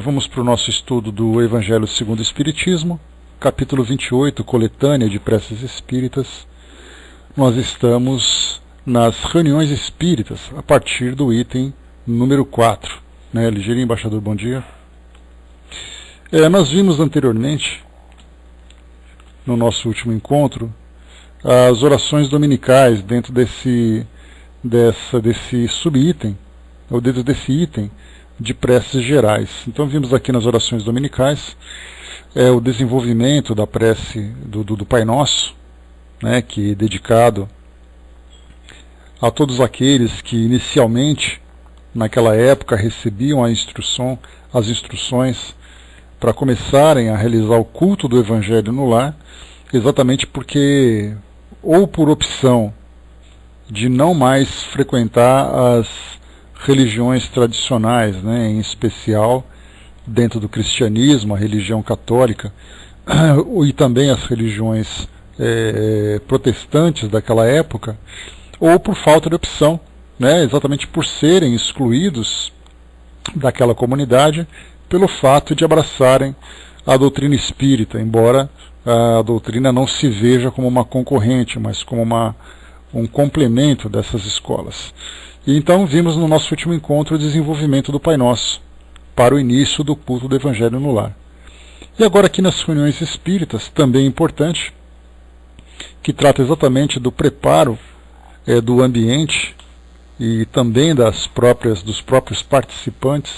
Vamos para o nosso estudo do Evangelho segundo o Espiritismo, capítulo 28, coletânea de preces espíritas. Nós estamos nas reuniões espíritas, a partir do item número 4. Ligeirinho, embaixador, bom dia. Nós vimos anteriormente, no nosso último encontro, as orações dominicais dentro desse subitem, ou dentro desse item de preces gerais. Então vimos aqui nas orações dominicais o desenvolvimento da prece do Pai Nosso, que é dedicado a todos aqueles que inicialmente, naquela época, recebiam as instruções para começarem a realizar o culto do Evangelho no lar, exatamente porque, ou por opção de não mais frequentar as religiões tradicionais, em especial dentro do cristianismo, a religião católica, e também as religiões protestantes daquela época, ou por falta de opção, exatamente por serem excluídos daquela comunidade pelo fato de abraçarem a doutrina espírita, embora a doutrina não se veja como uma concorrente, mas como um complemento dessas escolas. E então vimos no nosso último encontro o desenvolvimento do Pai Nosso para o início do culto do Evangelho no lar. E agora aqui nas reuniões espíritas, também importante, que trata exatamente do preparo do ambiente e também dos próprios participantes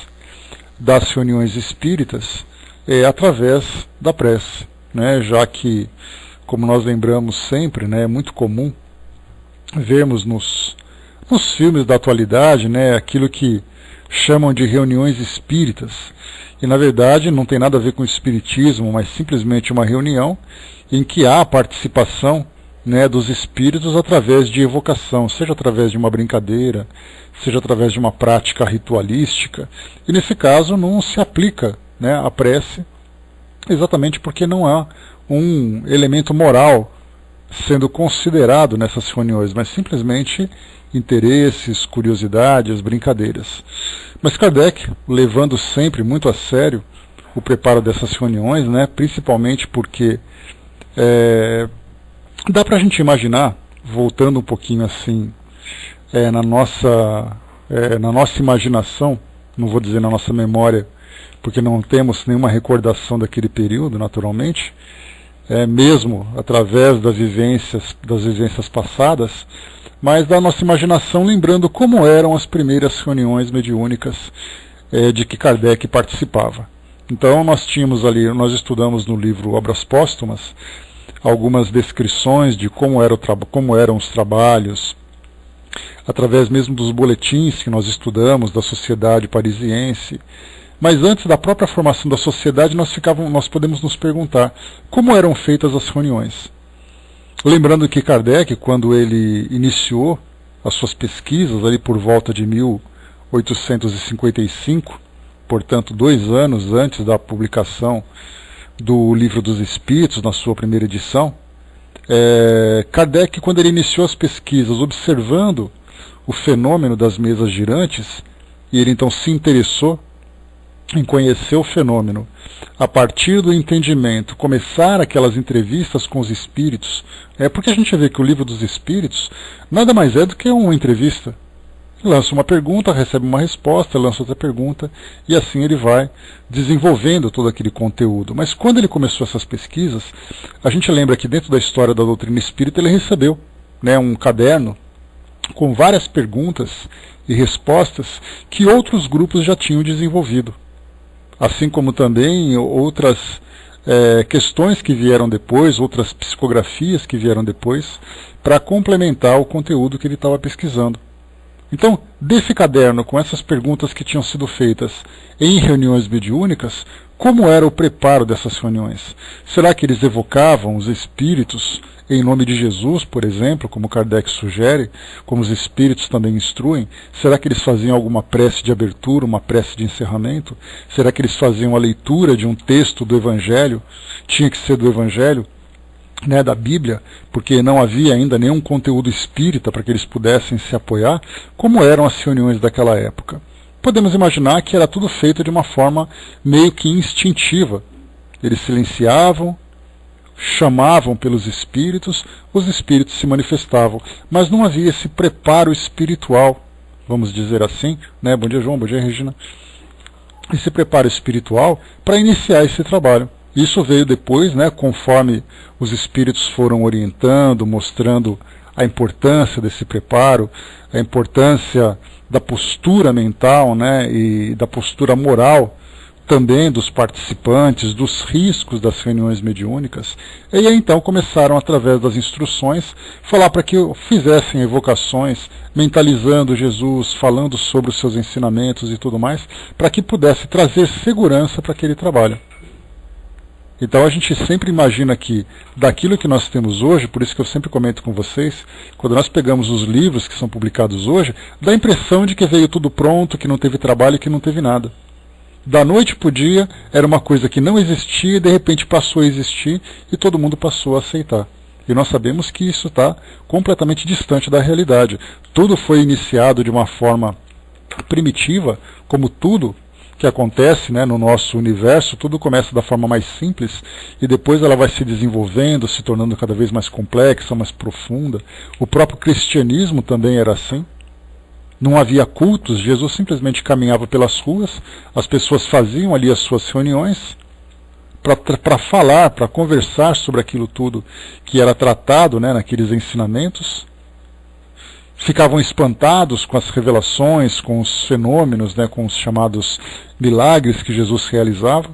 das reuniões espíritas, através da prece, já que, como nós lembramos sempre, é muito comum vermos nos filmes da atualidade, aquilo que chamam de reuniões espíritas, e na verdade não tem nada a ver com o espiritismo, mas simplesmente uma reunião em que há a participação dos espíritos através de evocação, seja através de uma brincadeira, seja através de uma prática ritualística, e nesse caso não se aplica a prece, exatamente porque não há um elemento moral sendo considerado nessas reuniões, mas simplesmente interesses, curiosidades, brincadeiras. Mas Kardec, levando sempre muito a sério o preparo dessas reuniões, principalmente porque dá para a gente imaginar, voltando um pouquinho assim, na nossa imaginação, não vou dizer na nossa memória, porque não temos nenhuma recordação daquele período, naturalmente, mesmo através das vivências passadas, mas da nossa imaginação, lembrando como eram as primeiras reuniões mediúnicas de que Kardec participava. Então nós estudamos no livro Obras Póstumas algumas descrições de como eram os trabalhos, através mesmo dos boletins que nós estudamos da Sociedade Parisiense. Mas antes da própria formação da sociedade, nós podemos nos perguntar como eram feitas as reuniões. Lembrando que Kardec, quando ele iniciou as suas pesquisas, ali por volta de 1855, portanto 2 anos antes da publicação do Livro dos Espíritos, na sua primeira edição, Kardec, quando ele iniciou as pesquisas, observando o fenômeno das mesas girantes, e ele então se interessou em conhecer o fenômeno, a partir do entendimento, começar aquelas entrevistas com os espíritos, porque a gente vê que o Livro dos Espíritos nada mais é do que uma entrevista. Lança uma pergunta, recebe uma resposta, lança outra pergunta, e assim ele vai desenvolvendo todo aquele conteúdo. Mas quando ele começou essas pesquisas, a gente lembra que dentro da história da doutrina espírita ele recebeu um caderno com várias perguntas e respostas que outros grupos já tinham desenvolvido. Assim como também outras questões que vieram depois, outras psicografias que vieram depois, para complementar o conteúdo que ele estava pesquisando. Então, desse caderno, com essas perguntas que tinham sido feitas em reuniões mediúnicas, como era o preparo dessas reuniões? Será que eles evocavam os espíritos em nome de Jesus, por exemplo, como Kardec sugere, como os espíritos também instruem? Será que eles faziam alguma prece de abertura, uma prece de encerramento? Será que eles faziam a leitura de um texto do Evangelho? Tinha que ser do Evangelho, da Bíblia, porque não havia ainda nenhum conteúdo espírita para que eles pudessem se apoiar. Como eram as reuniões daquela época? podemos imaginar que era tudo feito de uma forma meio que instintiva. Eles silenciavam, chamavam pelos espíritos, os espíritos se manifestavam, mas não havia esse preparo espiritual, vamos dizer assim, né? Bom dia, João, bom dia, Regina. Esse preparo espiritual para iniciar esse trabalho. Isso veio depois, né, conforme os espíritos foram orientando, mostrando a importância desse preparo, a importância da postura mental, né, e da postura moral também dos participantes, dos riscos das reuniões mediúnicas. E aí então começaram, através das instruções, falar para que fizessem evocações, mentalizando Jesus, falando sobre os seus ensinamentos e tudo mais, para que pudesse trazer segurança para aquele trabalho. Então a gente sempre imagina que daquilo que nós temos hoje, por isso que eu sempre comento com vocês, quando nós pegamos os livros que são publicados hoje, dá a impressão de que veio tudo pronto, que não teve trabalho e que não teve nada. Da noite para o dia, era uma coisa que não existia e de repente passou a existir e todo mundo passou a aceitar. E nós sabemos que isso está completamente distante da realidade. Tudo foi iniciado de uma forma primitiva, como tudo que acontece, né, no nosso universo, tudo começa da forma mais simples e depois ela vai se desenvolvendo, se tornando cada vez mais complexa, mais profunda. O próprio cristianismo também era assim. Não havia cultos, Jesus simplesmente caminhava pelas ruas, as pessoas faziam ali as suas reuniões para falar, para conversar sobre aquilo tudo que era tratado, né, naqueles ensinamentos. Ficavam espantados com as revelações, com os fenômenos, né, com os chamados milagres que Jesus realizava.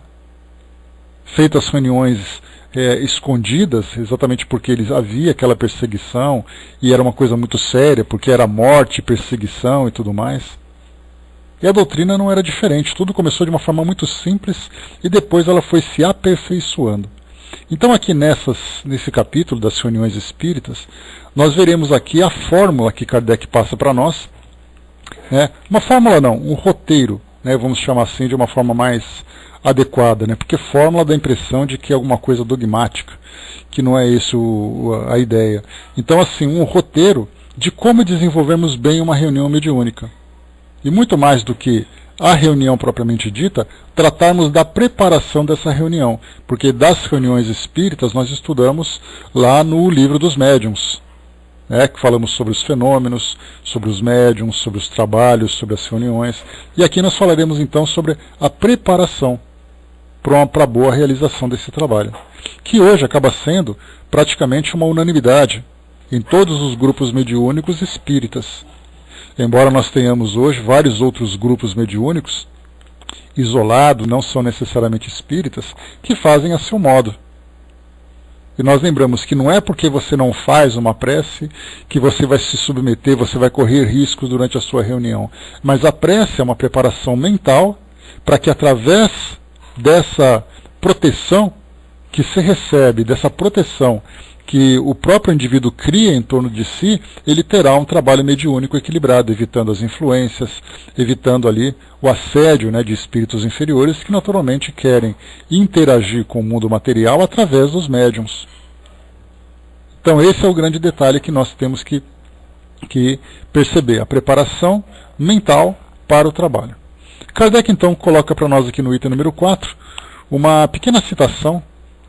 Feitas reuniões escondidas, exatamente porque havia aquela perseguição, e era uma coisa muito séria, porque era morte, perseguição e tudo mais. E a doutrina não era diferente, tudo começou de uma forma muito simples, e depois ela foi se aperfeiçoando. Então aqui nesse capítulo das reuniões espíritas, nós veremos aqui a fórmula que Kardec passa para nós, né? Uma fórmula não, um roteiro, né? Vamos chamar assim de uma forma mais adequada, né? Porque fórmula dá a impressão de que é alguma coisa dogmática, que não é isso a ideia. Então assim, um roteiro de como desenvolvermos bem uma reunião mediúnica. E muito mais do que a reunião propriamente dita, tratarmos da preparação dessa reunião, porque das reuniões espíritas nós estudamos lá no livro dos médiuns, né, que falamos sobre os fenômenos, sobre os médiuns, sobre os trabalhos, sobre as reuniões, e aqui nós falaremos então sobre a preparação para a boa realização desse trabalho, que hoje acaba sendo praticamente uma unanimidade em todos os grupos mediúnicos espíritas. Embora nós tenhamos hoje vários outros grupos mediúnicos, isolados, não são necessariamente espíritas, que fazem a seu modo. E nós lembramos que não é porque você não faz uma prece que você vai se submeter, você vai correr riscos durante a sua reunião. Mas a prece é uma preparação mental para que através dessa proteção que se recebe, dessa proteção que o próprio indivíduo cria em torno de si, ele terá um trabalho mediúnico equilibrado, evitando as influências, evitando ali o assédio, né, de espíritos inferiores que naturalmente querem interagir com o mundo material através dos médiuns. Então esse é o grande detalhe que nós temos que perceber, a preparação mental para o trabalho. Kardec então coloca para nós aqui no item número 4 uma pequena citação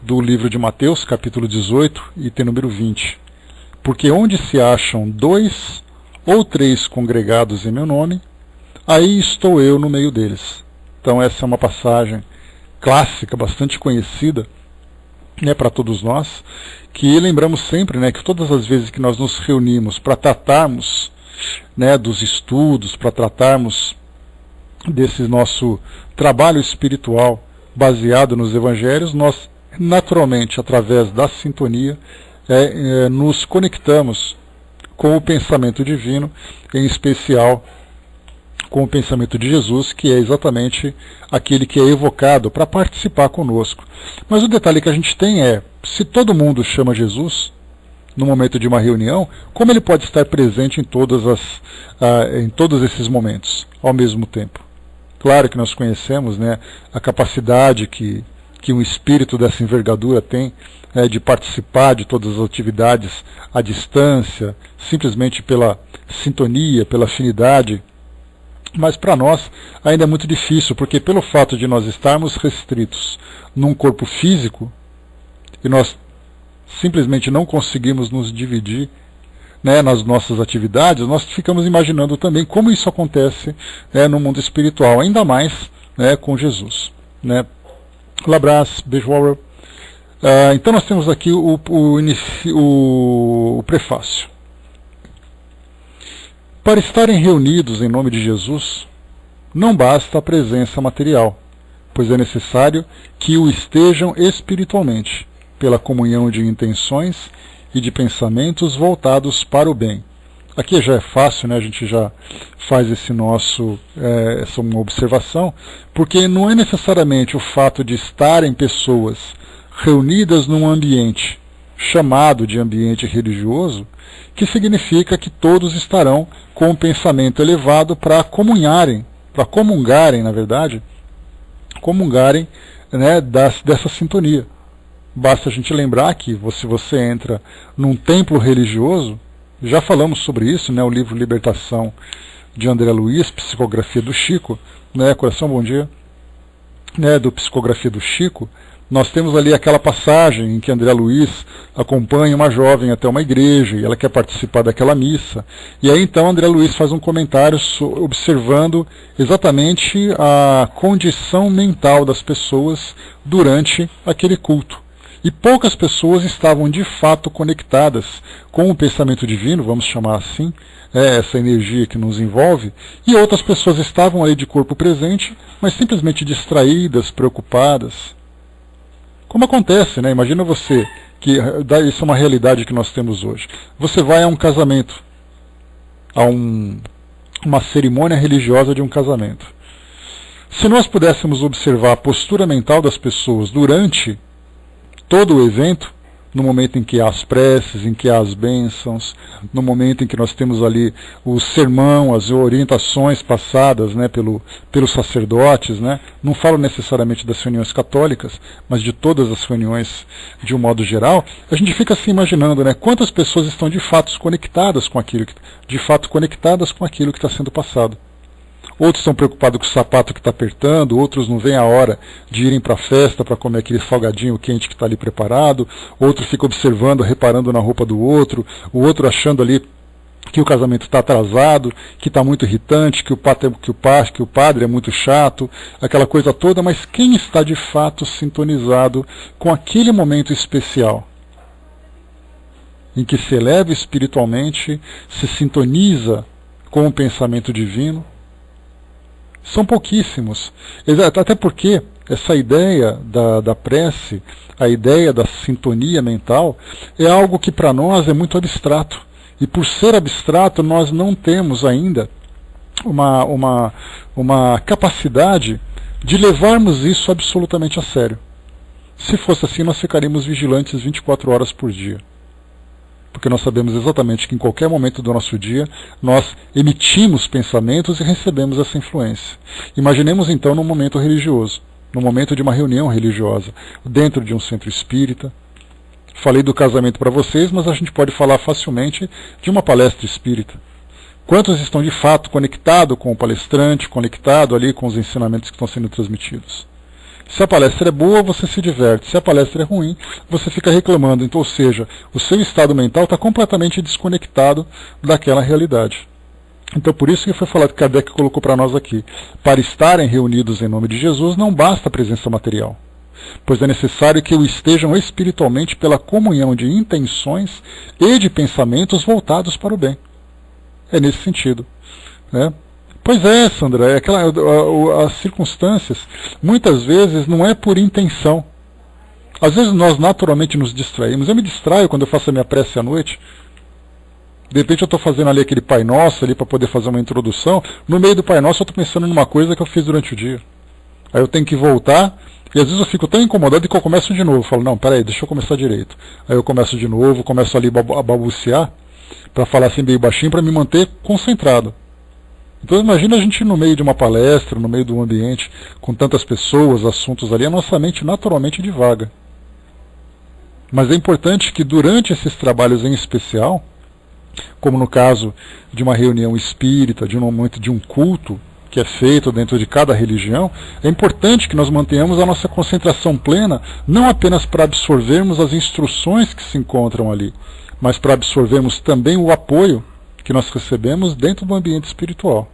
do livro de Mateus, capítulo 18, item número 20. Porque onde se acham 2 ou 3 congregados em meu nome, aí estou eu no meio deles. Então essa é uma passagem clássica, bastante conhecida, né, para todos nós, que lembramos sempre, né, que todas as vezes que nós nos reunimos para tratarmos, né, dos estudos, para tratarmos desse nosso trabalho espiritual baseado nos evangelhos, nós naturalmente, através da sintonia, nos conectamos com o pensamento divino, em especial com o pensamento de Jesus, que é exatamente aquele que é evocado para participar conosco. Mas o detalhe que a gente tem é, se todo mundo chama Jesus no momento de uma reunião, como ele pode estar presente em todos esses momentos ao mesmo tempo? Claro que nós conhecemos, né, a capacidade que um espírito dessa envergadura tem, de participar de todas as atividades à distância, simplesmente pela sintonia, pela afinidade Mas para nós ainda é muito difícil, porque pelo fato de nós estarmos restritos num corpo físico, e nós simplesmente não conseguimos nos dividir, né, nas nossas atividades, nós ficamos imaginando também como isso acontece, né, no mundo espiritual, ainda mais, né, com Jesus. Né. Labras, beijo. Então nós temos aqui o prefácio. Para estarem reunidos em nome de Jesus, não basta a presença material, pois é necessário que o estejam espiritualmente, pela comunhão de intenções e de pensamentos voltados para o bem. Aqui já é fácil, né? A gente já faz essa uma observação, porque não é necessariamente o fato de estarem pessoas reunidas num ambiente chamado de ambiente religioso, que significa que todos estarão com um pensamento elevado para comungarem, na verdade, né, dessa sintonia. Basta a gente lembrar que se você entra num templo religioso, já falamos sobre isso, né, o livro Libertação de André Luiz, Psicografia do Chico, né, Coração, bom dia, né, do Psicografia do Chico. Nós temos ali aquela passagem em que André Luiz acompanha uma jovem até uma igreja e ela quer participar daquela missa. E aí então André Luiz faz um comentário observando exatamente a condição mental das pessoas durante aquele culto. E poucas pessoas estavam de fato conectadas com o pensamento divino, vamos chamar assim, essa energia que nos envolve, e outras pessoas estavam ali de corpo presente, mas simplesmente distraídas, preocupadas. Como acontece, né? Imagina você, que isso é uma realidade que nós temos hoje. Você vai a um casamento, a uma cerimônia religiosa de um casamento. Se nós pudéssemos observar a postura mental das pessoas durante todo o evento, no momento em que há as preces, em que há as bênçãos, no momento em que nós temos ali o sermão, as orientações passadas, né, pelos sacerdotes, né, não falo necessariamente das reuniões católicas, mas de todas as reuniões de um modo geral, a gente fica se imaginando, né, quantas pessoas estão de fato conectadas com aquilo que está sendo passado. Outros estão preocupados com o sapato que está apertando, outros não veem a hora de irem para a festa para comer aquele salgadinho quente que está ali preparado, outro fica observando, reparando na roupa do outro, o outro achando ali que o casamento está atrasado, que está muito irritante, que o padre é muito chato, aquela coisa toda, mas quem está de fato sintonizado com aquele momento especial? Em que se eleva espiritualmente, se sintoniza com o pensamento divino? São pouquíssimos. Até porque essa ideia da prece, a ideia da sintonia mental, é algo que para nós é muito abstrato. E por ser abstrato, nós não temos ainda uma capacidade de levarmos isso absolutamente a sério. Se fosse assim, nós ficaríamos vigilantes 24 horas por dia. Porque nós sabemos exatamente que em qualquer momento do nosso dia nós emitimos pensamentos e recebemos essa influência. Imaginemos então num momento religioso, no momento de uma reunião religiosa, dentro de um centro espírita. Falei do casamento para vocês, mas a gente pode falar facilmente de uma palestra espírita. Quantos estão de fato conectados com o palestrante, conectados ali com os ensinamentos que estão sendo transmitidos? Se a palestra é boa, você se diverte. Se a palestra é ruim, você fica reclamando. Então, ou seja, o seu estado mental está completamente desconectado daquela realidade. Então, por isso que foi falado que Kardec colocou para nós aqui. Para estarem reunidos em nome de Jesus, não basta a presença material, pois é necessário que o estejam espiritualmente pela comunhão de intenções e de pensamentos voltados para o bem. É nesse sentido, né? Pois é, Sandra, as circunstâncias, muitas vezes, não é por intenção. Às vezes nós naturalmente nos distraímos. Eu me distraio quando eu faço a minha prece à noite. De repente eu estou fazendo ali aquele Pai Nosso ali para poder fazer uma introdução. No meio do Pai Nosso eu estou pensando numa coisa que eu fiz durante o dia. Aí eu tenho que voltar, e às vezes eu fico tão incomodado que eu começo de novo. Eu falo, não, peraí, deixa eu começar direito. Aí eu começo de novo, começo ali a balbuciar, para falar assim bem baixinho, para me manter concentrado. Então imagina a gente no meio de uma palestra, no meio de um ambiente com tantas pessoas, assuntos ali, a nossa mente naturalmente divaga. Mas é importante que durante esses trabalhos em especial, como no caso de uma reunião espírita, de um momento de um culto, que é feito dentro de cada religião, é importante que nós mantenhamos a nossa concentração plena, não apenas para absorvermos as instruções que se encontram ali, mas para absorvermos também o apoio que nós recebemos dentro do ambiente espiritual.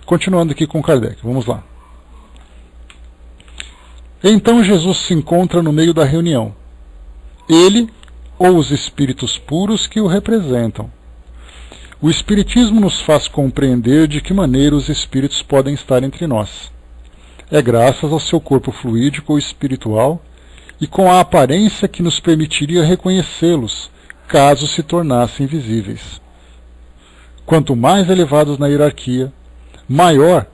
Continuando aqui com Kardec, vamos lá. Então Jesus se encontra no meio da reunião. Ele ou os espíritos puros que o representam. O Espiritismo nos faz compreender de que maneira os espíritos podem estar entre nós. É graças ao seu corpo fluídico ou espiritual e com a aparência que nos permitiria reconhecê-los, caso se tornassem visíveis. Quanto mais elevados na hierarquia, maior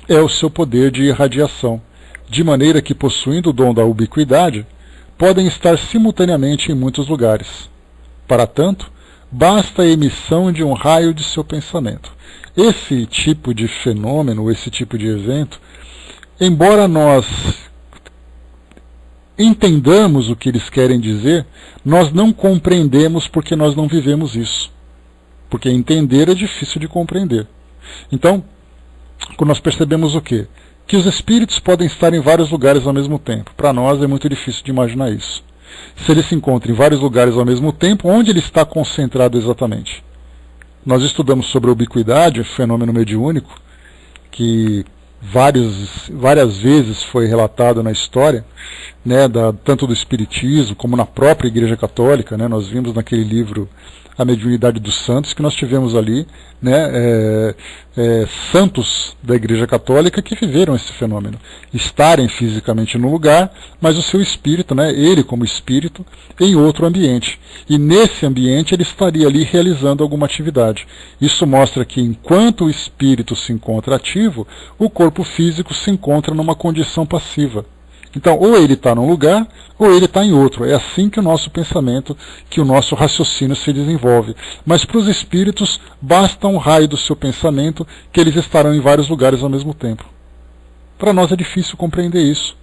é o seu poder de irradiação, de maneira que, possuindo o dom da ubiquidade, podem estar simultaneamente em muitos lugares. Para tanto, basta a emissão de um raio de seu pensamento. Esse tipo de fenômeno, esse tipo de evento, embora nós entendamos o que eles querem dizer, nós não compreendemos porque nós não vivemos isso. Porque entender é difícil de compreender. Então, quando nós percebemos o quê? Que os espíritos podem estar em vários lugares ao mesmo tempo. Para nós é muito difícil de imaginar isso. Se ele se encontra em vários lugares ao mesmo tempo, onde ele está concentrado exatamente? Nós estudamos sobre a ubiquidade, fenômeno mediúnico, que várias vezes foi relatado na história, né, tanto do Espiritismo como na própria Igreja Católica, né, nós vimos naquele livro A Mediunidade dos Santos, que nós tivemos ali, né, santos da Igreja Católica que viveram esse fenômeno, estarem fisicamente no lugar, mas o seu espírito, né, ele como espírito, em outro ambiente. E nesse ambiente ele estaria ali realizando alguma atividade. Isso mostra que enquanto o espírito se encontra ativo, o corpo físico se encontra numa condição passiva. Então, ou ele está num lugar, ou ele está em outro. É assim que o nosso pensamento, que o nosso raciocínio se desenvolve. Mas para os espíritos, basta um raio do seu pensamento que eles estarão em vários lugares ao mesmo tempo. Para nós é difícil compreender isso.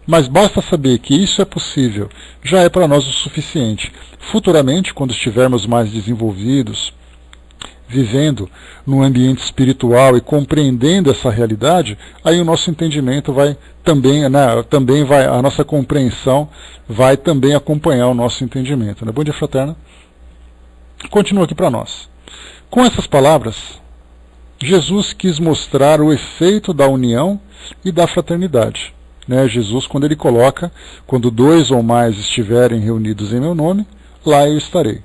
Mas basta saber que isso é possível, já é para nós o suficiente. Futuramente, quando estivermos mais desenvolvidos, vivendo num ambiente espiritual e compreendendo essa realidade, aí o nosso entendimento vai também, a nossa compreensão vai também acompanhar o nosso entendimento. Né? Bom dia, fraterna. Continua aqui para nós. Com essas palavras, Jesus quis mostrar o efeito da união e da fraternidade. Né? Jesus, quando ele coloca, quando 2 ou mais estiverem reunidos em meu nome, lá eu estarei.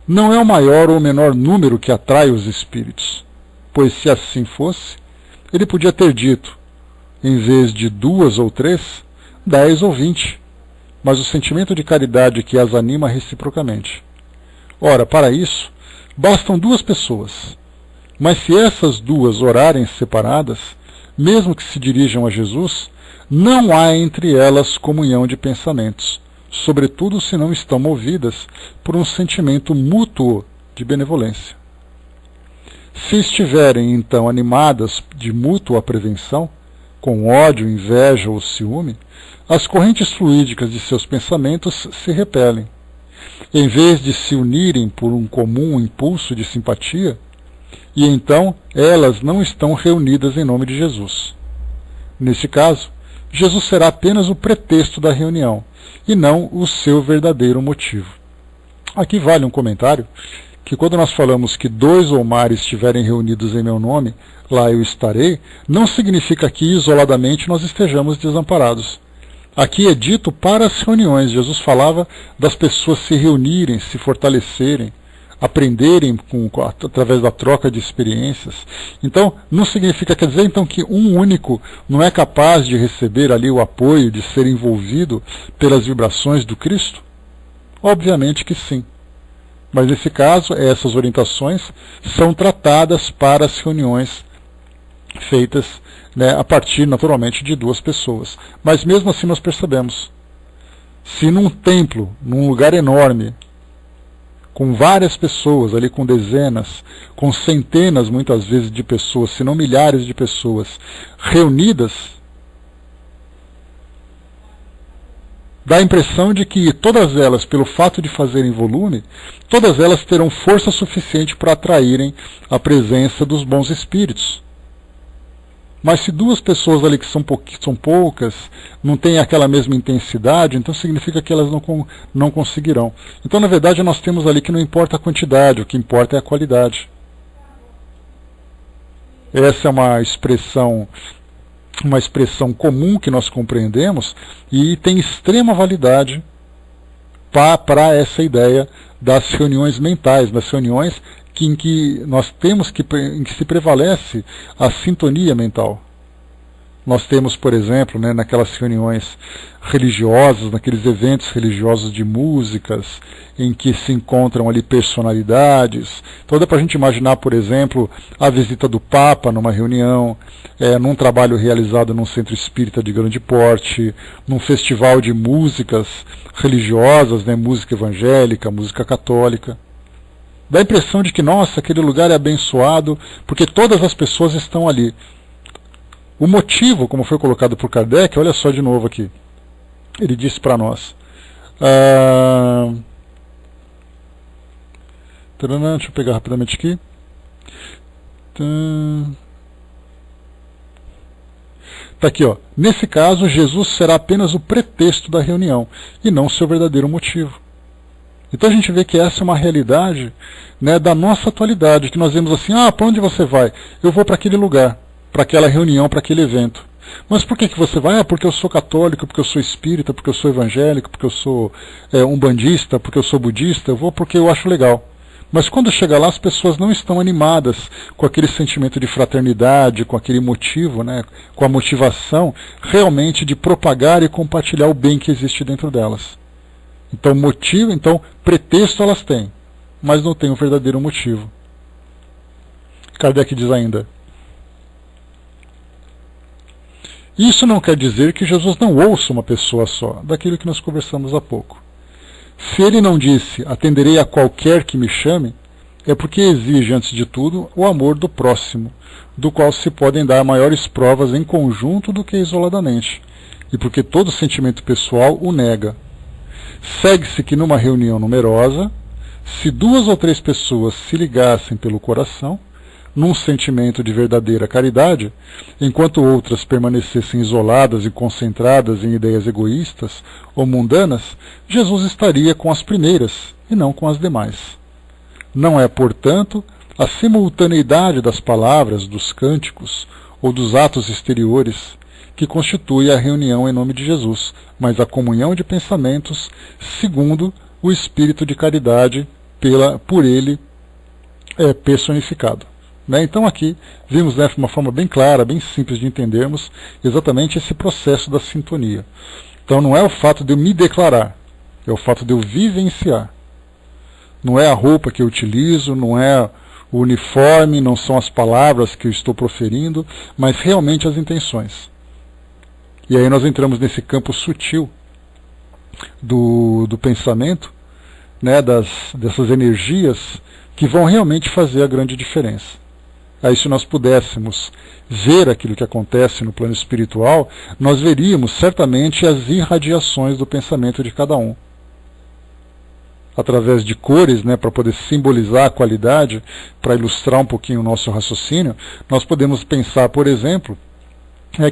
Não é o maior ou menor número que atrai os espíritos, pois se assim fosse, ele podia ter dito, em vez de 2 ou 3, 10 ou 20, mas o sentimento de caridade que as anima reciprocamente. Ora, para isso, bastam 2 pessoas, mas se essas 2 orarem separadas, mesmo que se dirijam a Jesus, não há entre elas comunhão de pensamentos, sobretudo se não estão movidas por um sentimento mútuo de benevolência. Se estiverem, então, animadas de mútua prevenção, com ódio, inveja ou ciúme, as correntes fluídicas de seus pensamentos se repelem. Em vez de se unirem por um comum impulso de simpatia, e então elas não estão reunidas em nome de Jesus. Nesse caso, Jesus será apenas o pretexto da reunião, e não o seu verdadeiro motivo. Aqui vale um comentário, que quando nós falamos que 2 ou mais estiverem reunidos em meu nome, lá eu estarei, não significa que isoladamente nós estejamos desamparados. Aqui é dito para as reuniões. Jesus falava das pessoas se reunirem, se fortalecerem, aprenderem através da troca de experiências. Então, não significa, quer dizer então que um único não é capaz de receber ali o apoio, de ser envolvido pelas vibrações do Cristo? Obviamente que sim. Mas nesse caso, essas orientações são tratadas para as reuniões feitas, né, a partir, naturalmente, de 2 pessoas. Mas mesmo assim nós percebemos, se num templo, num lugar enorme, com várias pessoas, ali com dezenas, com centenas muitas vezes de pessoas, se não milhares de pessoas reunidas, dá a impressão de que todas elas, pelo fato de fazerem volume, todas elas terão força suficiente para atraírem a presença dos bons espíritos. Mas se duas pessoas ali que são poucas, não têm aquela mesma intensidade, então significa que elas não conseguirão. Então, na verdade, nós temos ali que não importa a quantidade, o que importa é a qualidade. Essa é uma expressão comum que nós compreendemos e tem extrema validade para essa ideia das reuniões mentais, das reuniões em que nós temos em que se prevalece a sintonia mental. Nós temos, por exemplo, naquelas reuniões religiosas, naqueles eventos religiosos de músicas, em que se encontram ali personalidades. Então dá para a gente imaginar, por exemplo, a visita do Papa numa reunião, num trabalho realizado num centro espírita de grande porte, num festival de músicas religiosas, música evangélica, música católica. Dá a impressão de que, nossa, aquele lugar é abençoado, porque todas as pessoas estão ali. O motivo, como foi colocado por Kardec, olha só de novo aqui. Ele disse para nós. Deixa eu pegar rapidamente aqui. Está aqui, ó. Nesse caso, Jesus será apenas o pretexto da reunião, e não seu verdadeiro motivo. Então a gente vê que essa é uma realidade da nossa atualidade, que nós vemos assim, para onde você vai? Eu vou para aquele lugar, para aquela reunião, para aquele evento. Mas por que você vai? Porque eu sou católico, porque eu sou espírita, porque eu sou evangélico, porque eu sou umbandista, porque eu sou budista, eu vou porque eu acho legal. Mas quando chega lá, as pessoas não estão animadas com aquele sentimento de fraternidade, com aquele motivo, com a motivação realmente de propagar e compartilhar o bem que existe dentro delas. Então, pretexto elas têm, mas não têm o verdadeiro motivo. Kardec diz ainda: isso não quer dizer que Jesus não ouça uma pessoa só, daquilo que nós conversamos há pouco. Se ele não disse, atenderei a qualquer que me chame, é porque exige, antes de tudo, o amor do próximo, do qual se podem dar maiores provas em conjunto do que isoladamente, e porque todo sentimento pessoal o nega. Segue-se que numa reunião numerosa, se 2 ou 3 pessoas se ligassem pelo coração, num sentimento de verdadeira caridade, enquanto outras permanecessem isoladas e concentradas em ideias egoístas ou mundanas, Jesus estaria com as primeiras e não com as demais. Não é, portanto, a simultaneidade das palavras, dos cânticos ou dos atos exteriores que constitui a reunião em nome de Jesus, mas a comunhão de pensamentos segundo o espírito de caridade por ele personificado. Então aqui vimos de uma forma bem clara, bem simples de entendermos exatamente esse processo da sintonia. Então não é o fato de eu me declarar, é o fato de eu vivenciar. Não é a roupa que eu utilizo, não é o uniforme, não são as palavras que eu estou proferindo, mas realmente as intenções. E aí nós entramos nesse campo sutil do pensamento, dessas energias que vão realmente fazer a grande diferença. Aí se nós pudéssemos ver aquilo que acontece no plano espiritual, nós veríamos certamente as irradiações do pensamento de cada um. Através de cores, para poder simbolizar a qualidade, para ilustrar um pouquinho o nosso raciocínio, nós podemos pensar, por exemplo,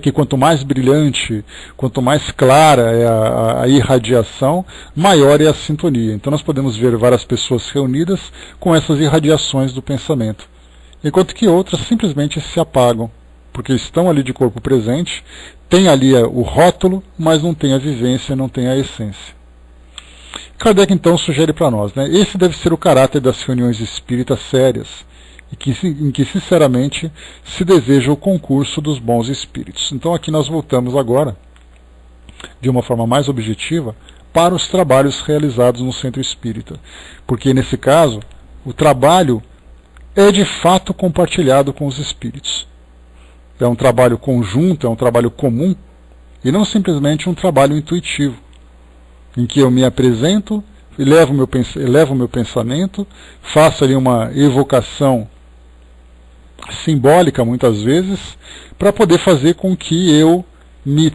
que quanto mais brilhante, quanto mais clara é a irradiação, maior é a sintonia. Então nós podemos ver várias pessoas reunidas com essas irradiações do pensamento, enquanto que outras simplesmente se apagam, porque estão ali de corpo presente, tem ali o rótulo, mas não tem a vivência, não tem a essência. Kardec então sugere para nós, esse deve ser o caráter das reuniões espíritas sérias, em que sinceramente se deseja o concurso dos bons espíritos. Então aqui nós voltamos agora, de uma forma mais objetiva, para os trabalhos realizados no centro espírita, porque nesse caso o trabalho é de fato compartilhado com os espíritos. É um trabalho conjunto, é um trabalho comum, e não simplesmente um trabalho intuitivo, em que eu me apresento, elevo o meu pensamento, faço ali uma evocação simbólica muitas vezes, para poder fazer com que eu me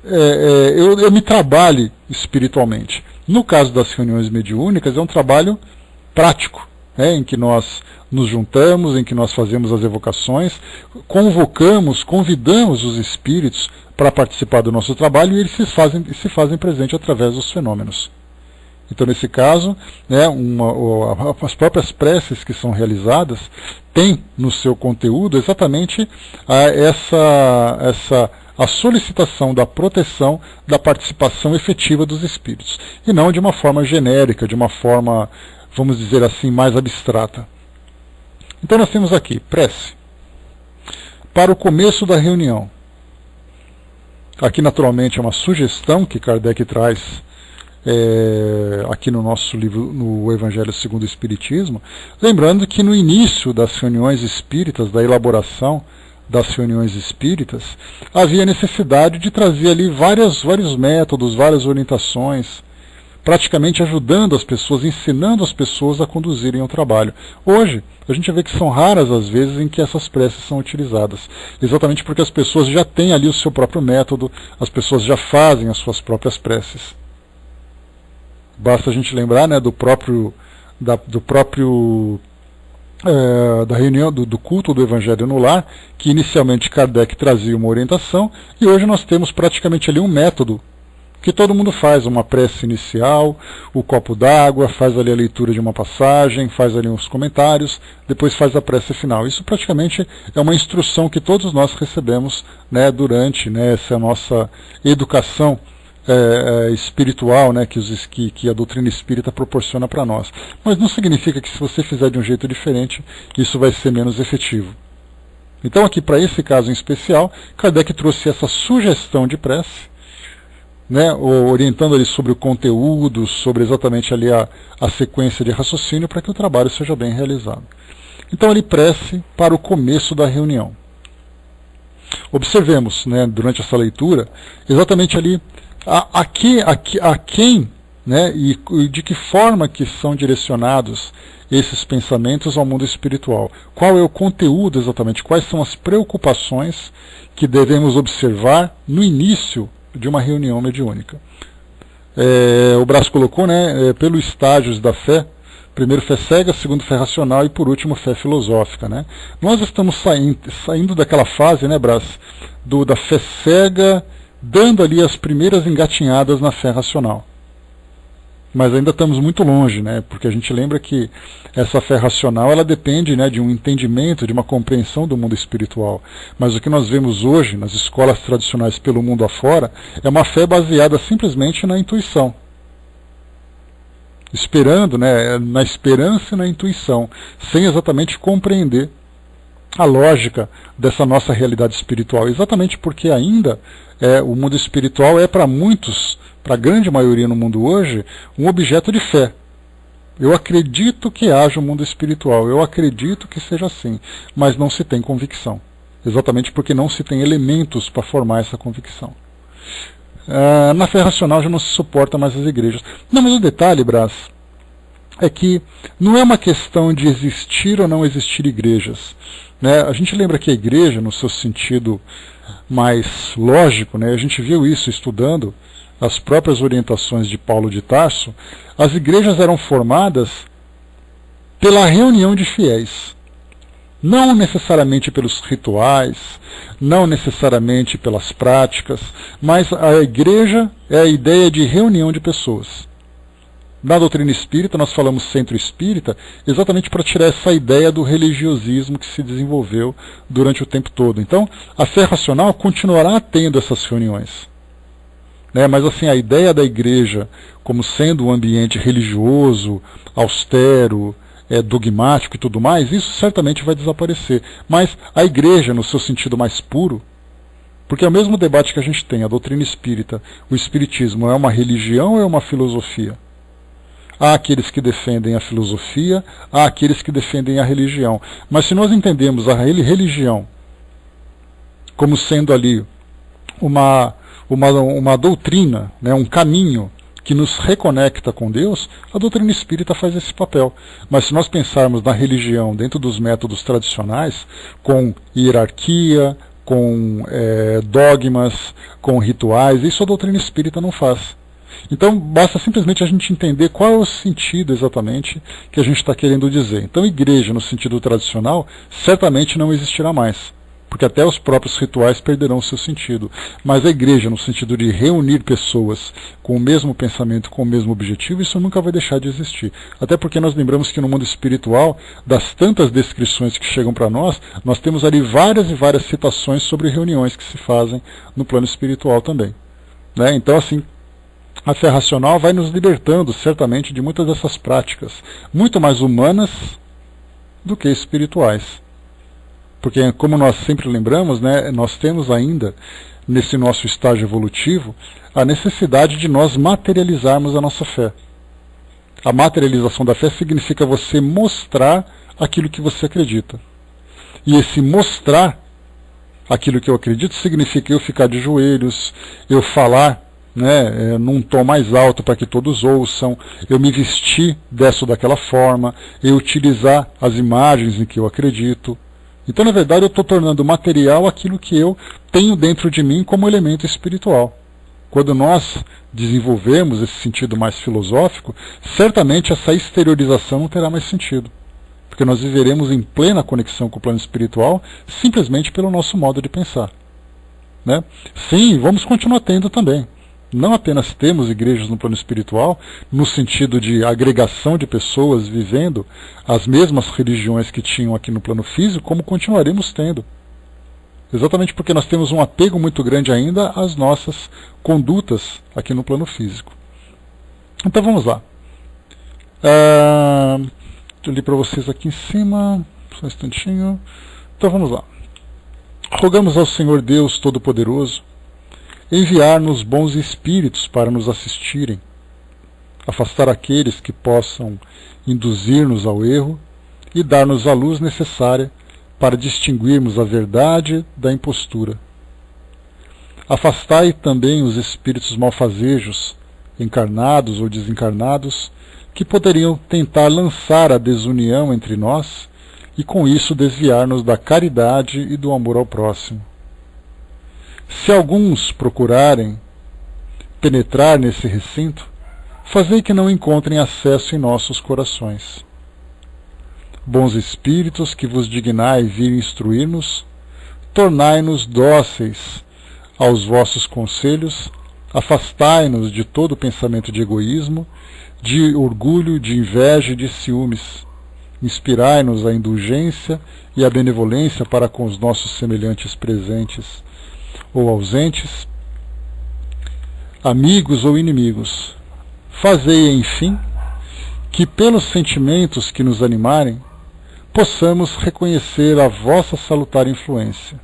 eu me trabalhe espiritualmente. No caso das reuniões mediúnicas, é um trabalho prático, em que nós nos juntamos, em que nós fazemos as evocações, convidamos os espíritos para participar do nosso trabalho, e eles se fazem presente através dos fenômenos. Então, nesse caso, as próprias preces que são realizadas têm no seu conteúdo exatamente a solicitação da proteção, da participação efetiva dos espíritos, e não de uma forma genérica, de uma forma, vamos dizer assim, mais abstrata. Então nós temos aqui, prece, para o começo da reunião. Aqui naturalmente é uma sugestão que Kardec traz aqui no nosso livro, no Evangelho segundo o Espiritismo, lembrando que no início das reuniões espíritas, da elaboração das reuniões espíritas, havia necessidade de trazer ali vários métodos, várias orientações, praticamente ajudando as pessoas, ensinando as pessoas a conduzirem o trabalho. Hoje, a gente vê que são raras as vezes em que essas preces são utilizadas, exatamente porque as pessoas já têm ali o seu próprio método, as pessoas já fazem as suas próprias preces. Basta a gente lembrar, né, da reunião do culto do Evangelho no Lar, que inicialmente Kardec trazia uma orientação, e hoje nós temos praticamente ali um método que todo mundo faz, uma prece inicial, o copo d'água, faz ali a leitura de uma passagem, faz ali uns comentários, depois faz a prece final. Isso praticamente é uma instrução que todos nós recebemos, né, durante, né, essa nossa educação espiritual, né, que a doutrina espírita proporciona para nós. Mas não significa que se você fizer de um jeito diferente, isso vai ser menos efetivo. Então aqui, para esse caso em especial, Kardec trouxe essa sugestão de prece, né, orientando ali sobre o conteúdo, sobre exatamente ali a sequência de raciocínio, para que o trabalho seja bem realizado. Então ali, prece para o começo da reunião. Observemos, né, durante essa leitura, exatamente ali a quem, né, e de que forma que são direcionados esses pensamentos ao mundo espiritual. Qual é o conteúdo exatamente, quais são as preocupações que devemos observar no início de uma reunião mediúnica. O Brás colocou, né, pelos estágios da fé, primeiro fé cega, segundo fé racional e por último fé filosófica. Né? Nós estamos saindo daquela fase, né, Brás, da fé cega, dando ali as primeiras engatinhadas na fé racional. Mas ainda estamos muito longe, né? Porque a gente lembra que essa fé racional ela depende, né, de um entendimento, de uma compreensão do mundo espiritual. Mas o que nós vemos hoje nas escolas tradicionais pelo mundo afora é uma fé baseada simplesmente na intuição. Esperando, né, na esperança e na intuição, sem exatamente compreender a lógica dessa nossa realidade espiritual, exatamente porque ainda o mundo espiritual é para muitos, para a grande maioria no mundo hoje, um objeto de fé. Eu acredito que haja um mundo espiritual, eu acredito que seja assim, mas não se tem convicção, exatamente porque não se tem elementos para formar essa convicção. Na fé racional já não se suporta mais as igrejas. Não, mas o detalhe, Brás, é que não é uma questão de existir ou não existir igrejas. Né? A gente lembra que a igreja, no seu sentido mais lógico, né, a gente viu isso estudando as próprias orientações de Paulo de Tarso, as igrejas eram formadas pela reunião de fiéis. Não necessariamente pelos rituais, não necessariamente pelas práticas, mas a igreja é a ideia de reunião de pessoas. Na doutrina espírita, nós falamos centro espírita, exatamente para tirar essa ideia do religiosismo que se desenvolveu durante o tempo todo. Então, a fé racional continuará tendo essas reuniões. Né? Mas assim, a ideia da igreja como sendo um ambiente religioso, austero, dogmático e tudo mais, isso certamente vai desaparecer. Mas a igreja, no seu sentido mais puro, porque é o mesmo debate que a gente tem, a doutrina espírita, o espiritismo é uma religião ou é uma filosofia? Há aqueles que defendem a filosofia, há aqueles que defendem a religião. Mas se nós entendemos a religião como sendo ali uma doutrina, né, um caminho que nos reconecta com Deus, a doutrina espírita faz esse papel. Mas se nós pensarmos na religião dentro dos métodos tradicionais, com hierarquia, com dogmas, com rituais. Isso a doutrina espírita não faz. Então basta simplesmente a gente entender qual é o sentido exatamente que a gente está querendo dizer. Então igreja no sentido tradicional certamente não existirá mais, porque até os próprios rituais perderão o seu sentido. Mas a igreja no sentido de reunir pessoas com o mesmo pensamento, com o mesmo objetivo, isso nunca vai deixar de existir. Até porque nós lembramos que no mundo espiritual, das tantas descrições que chegam para nós, nós temos ali várias e várias citações sobre reuniões que se fazem no plano espiritual também. Né? Então assim, a fé racional vai nos libertando certamente de muitas dessas práticas, muito mais humanas do que espirituais. Porque, como nós sempre lembramos, né, nós temos ainda, nesse nosso estágio evolutivo, a necessidade de nós materializarmos a nossa fé. A materialização da fé significa você mostrar aquilo que você acredita. E esse mostrar aquilo que eu acredito significa eu ficar de joelhos, eu falar, né, num tom mais alto para que todos ouçam, eu me vestir dessa ou daquela forma, eu utilizar as imagens em que eu acredito. Então, na verdade, eu estou tornando material aquilo que eu tenho dentro de mim como elemento espiritual. Quando nós desenvolvermos esse sentido mais filosófico, certamente essa exteriorização não terá mais sentido. Porque nós viveremos em plena conexão com o plano espiritual simplesmente pelo nosso modo de pensar. Né? Sim, vamos continuar tendo também. Não apenas temos igrejas no plano espiritual, no sentido de agregação de pessoas vivendo as mesmas religiões que tinham aqui no plano físico, como continuaremos tendo. Exatamente porque nós temos um apego muito grande ainda às nossas condutas aqui no plano físico. Então vamos lá. Eu li para vocês aqui em cima, só um instantinho. Então vamos lá. Rogamos ao Senhor Deus Todo-Poderoso enviar-nos bons espíritos para nos assistirem, afastar aqueles que possam induzir-nos ao erro e dar-nos a luz necessária para distinguirmos a verdade da impostura. Afastai também os espíritos malfazejos, encarnados ou desencarnados, que poderiam tentar lançar a desunião entre nós e com isso desviar-nos da caridade e do amor ao próximo. Se alguns procurarem penetrar nesse recinto, fazei que não encontrem acesso em nossos corações. Bons espíritos que vos dignai vir instruir-nos, tornai-nos dóceis aos vossos conselhos, afastai-nos de todo pensamento de egoísmo, de orgulho, de inveja e de ciúmes. Inspirai-nos a indulgência e a benevolência para com os nossos semelhantes presentes ou ausentes, amigos ou inimigos. Fazei, enfim, que pelos sentimentos que nos animarem, possamos reconhecer a vossa salutar influência.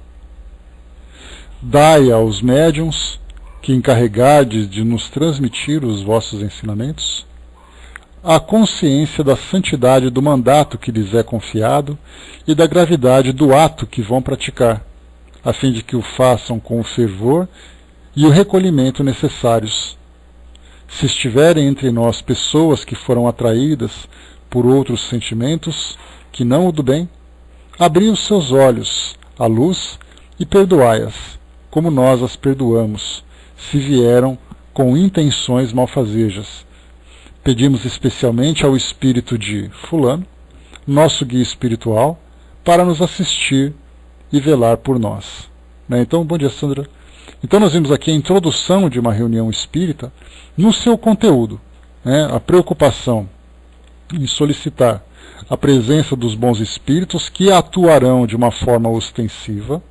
Dai aos médiuns, que encarregardes de nos transmitir os vossos ensinamentos, a consciência da santidade do mandato que lhes é confiado e da gravidade do ato que vão praticar, a fim de que o façam com o fervor e o recolhimento necessários. Se estiverem entre nós pessoas que foram atraídas por outros sentimentos que não o do bem, abri os seus olhos à luz e perdoai-as, como nós as perdoamos, se vieram com intenções malfazejas. Pedimos especialmente ao espírito de fulano, nosso guia espiritual, para nos assistir e velar por nós. Né? Então, bom dia, Sandra. Então nós vimos aqui a introdução de uma reunião espírita no seu conteúdo, né? A preocupação em solicitar a presença dos bons espíritos que atuarão de uma forma ostensiva,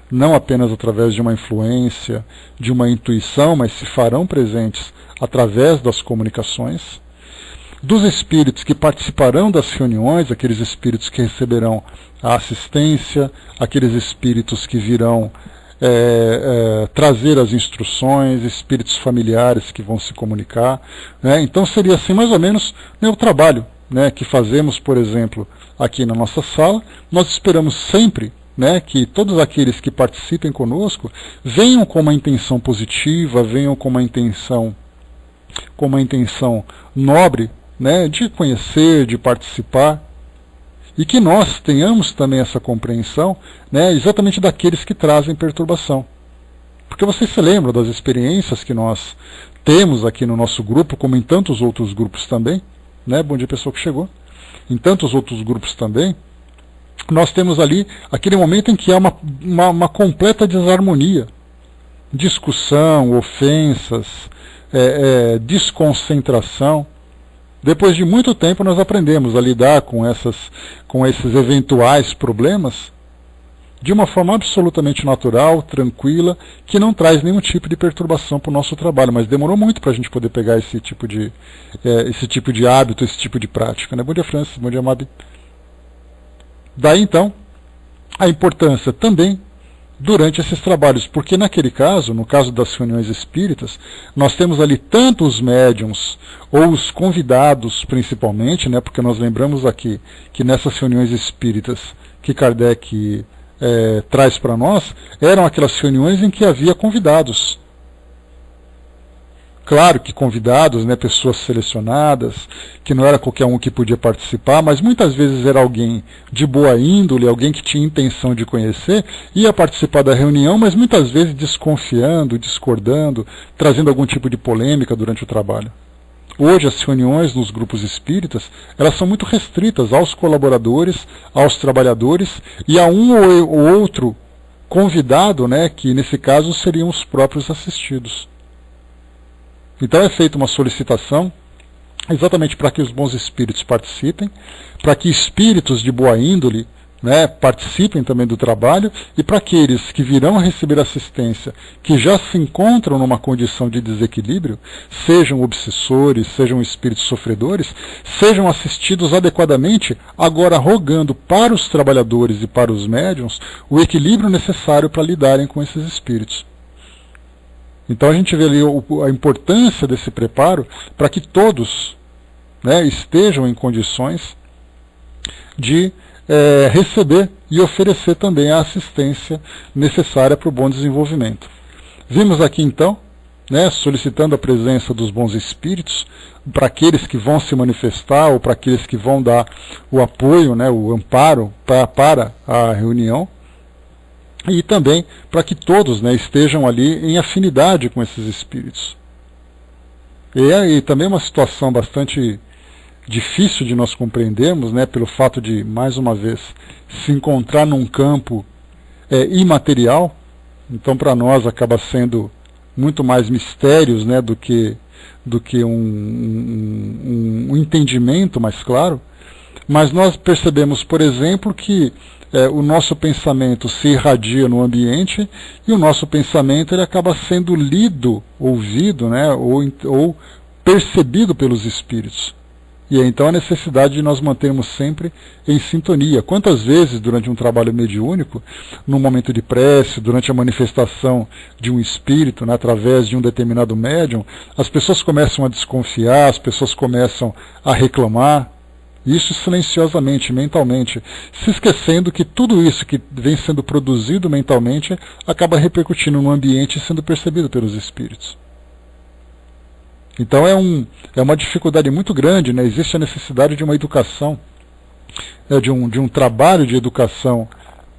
não apenas através de uma influência, de uma intuição, mas se farão presentes através das comunicações, dos espíritos que participarão das reuniões, aqueles espíritos que receberão a assistência, aqueles espíritos que virão trazer as instruções, espíritos familiares que vão se comunicar. Né? Então seria assim mais ou menos, né, o trabalho, né, que fazemos, por exemplo, aqui na nossa sala. Nós esperamos sempre, né, que todos aqueles que participem conosco venham com uma intenção positiva, venham com uma intenção nobre, né, de conhecer, de participar, e que nós tenhamos também essa compreensão, né, exatamente daqueles que trazem perturbação. Porque vocês se lembram das experiências que nós temos aqui no nosso grupo, como em tantos outros grupos também, né? Bom dia, pessoal que chegou. Em tantos outros grupos também, nós temos ali aquele momento em que há uma completa desarmonia, discussão, ofensas, desconcentração. Depois de muito tempo nós aprendemos a lidar com esses eventuais problemas de uma forma absolutamente natural, tranquila, que não traz nenhum tipo de perturbação para o nosso trabalho, mas demorou muito para a gente poder pegar esse tipo de hábito, esse tipo de prática, né? Bom dia, Francis, bom dia, Mabi. Daí então, a importância também durante esses trabalhos, porque naquele caso, no caso das reuniões espíritas, nós temos ali tanto os médiuns, ou os convidados principalmente, né? Porque nós lembramos aqui que nessas reuniões espíritas que Kardec traz para nós, eram aquelas reuniões em que havia convidados. Claro que convidados, né, pessoas selecionadas, que não era qualquer um que podia participar, mas muitas vezes era alguém de boa índole, alguém que tinha intenção de conhecer, ia participar da reunião, mas muitas vezes desconfiando, discordando, trazendo algum tipo de polêmica durante o trabalho. Hoje as reuniões nos grupos espíritas, elas são muito restritas aos colaboradores, aos trabalhadores e a um ou outro convidado, né, que nesse caso seriam os próprios assistidos. Então é feita uma solicitação exatamente para que os bons espíritos participem, para que espíritos de boa índole, né, participem também do trabalho, e para aqueles que virão receber assistência, que já se encontram numa condição de desequilíbrio, sejam obsessores, sejam espíritos sofredores, sejam assistidos adequadamente, agora rogando para os trabalhadores e para os médiuns o equilíbrio necessário para lidarem com esses espíritos. Então a gente vê ali a importância desse preparo para que todos, né, estejam em condições de receber e oferecer também a assistência necessária para o bom desenvolvimento. Vimos aqui então, né, solicitando a presença dos bons espíritos para aqueles que vão se manifestar ou para aqueles que vão dar o apoio, né, o amparo para a reunião, e também para que todos, né, estejam ali em afinidade com esses espíritos. E também uma situação bastante difícil de nós compreendermos, né, pelo fato de, mais uma vez, se encontrar num campo imaterial. Então para nós acaba sendo muito mais mistérios, né, do que um entendimento mais claro. Mas nós percebemos, por exemplo, que o nosso pensamento se irradia no ambiente e o nosso pensamento ele acaba sendo lido, ouvido, né, ou percebido pelos espíritos. E é então a necessidade de nós mantermos sempre em sintonia. Quantas vezes durante um trabalho mediúnico, num momento de prece, durante a manifestação de um espírito, né, através de um determinado médium, as pessoas começam a desconfiar, as pessoas começam a reclamar, isso silenciosamente, mentalmente, se esquecendo que tudo isso que vem sendo produzido mentalmente acaba repercutindo no ambiente e sendo percebido pelos espíritos. Então é uma dificuldade muito grande, né? Existe a necessidade de uma educação, de um trabalho de educação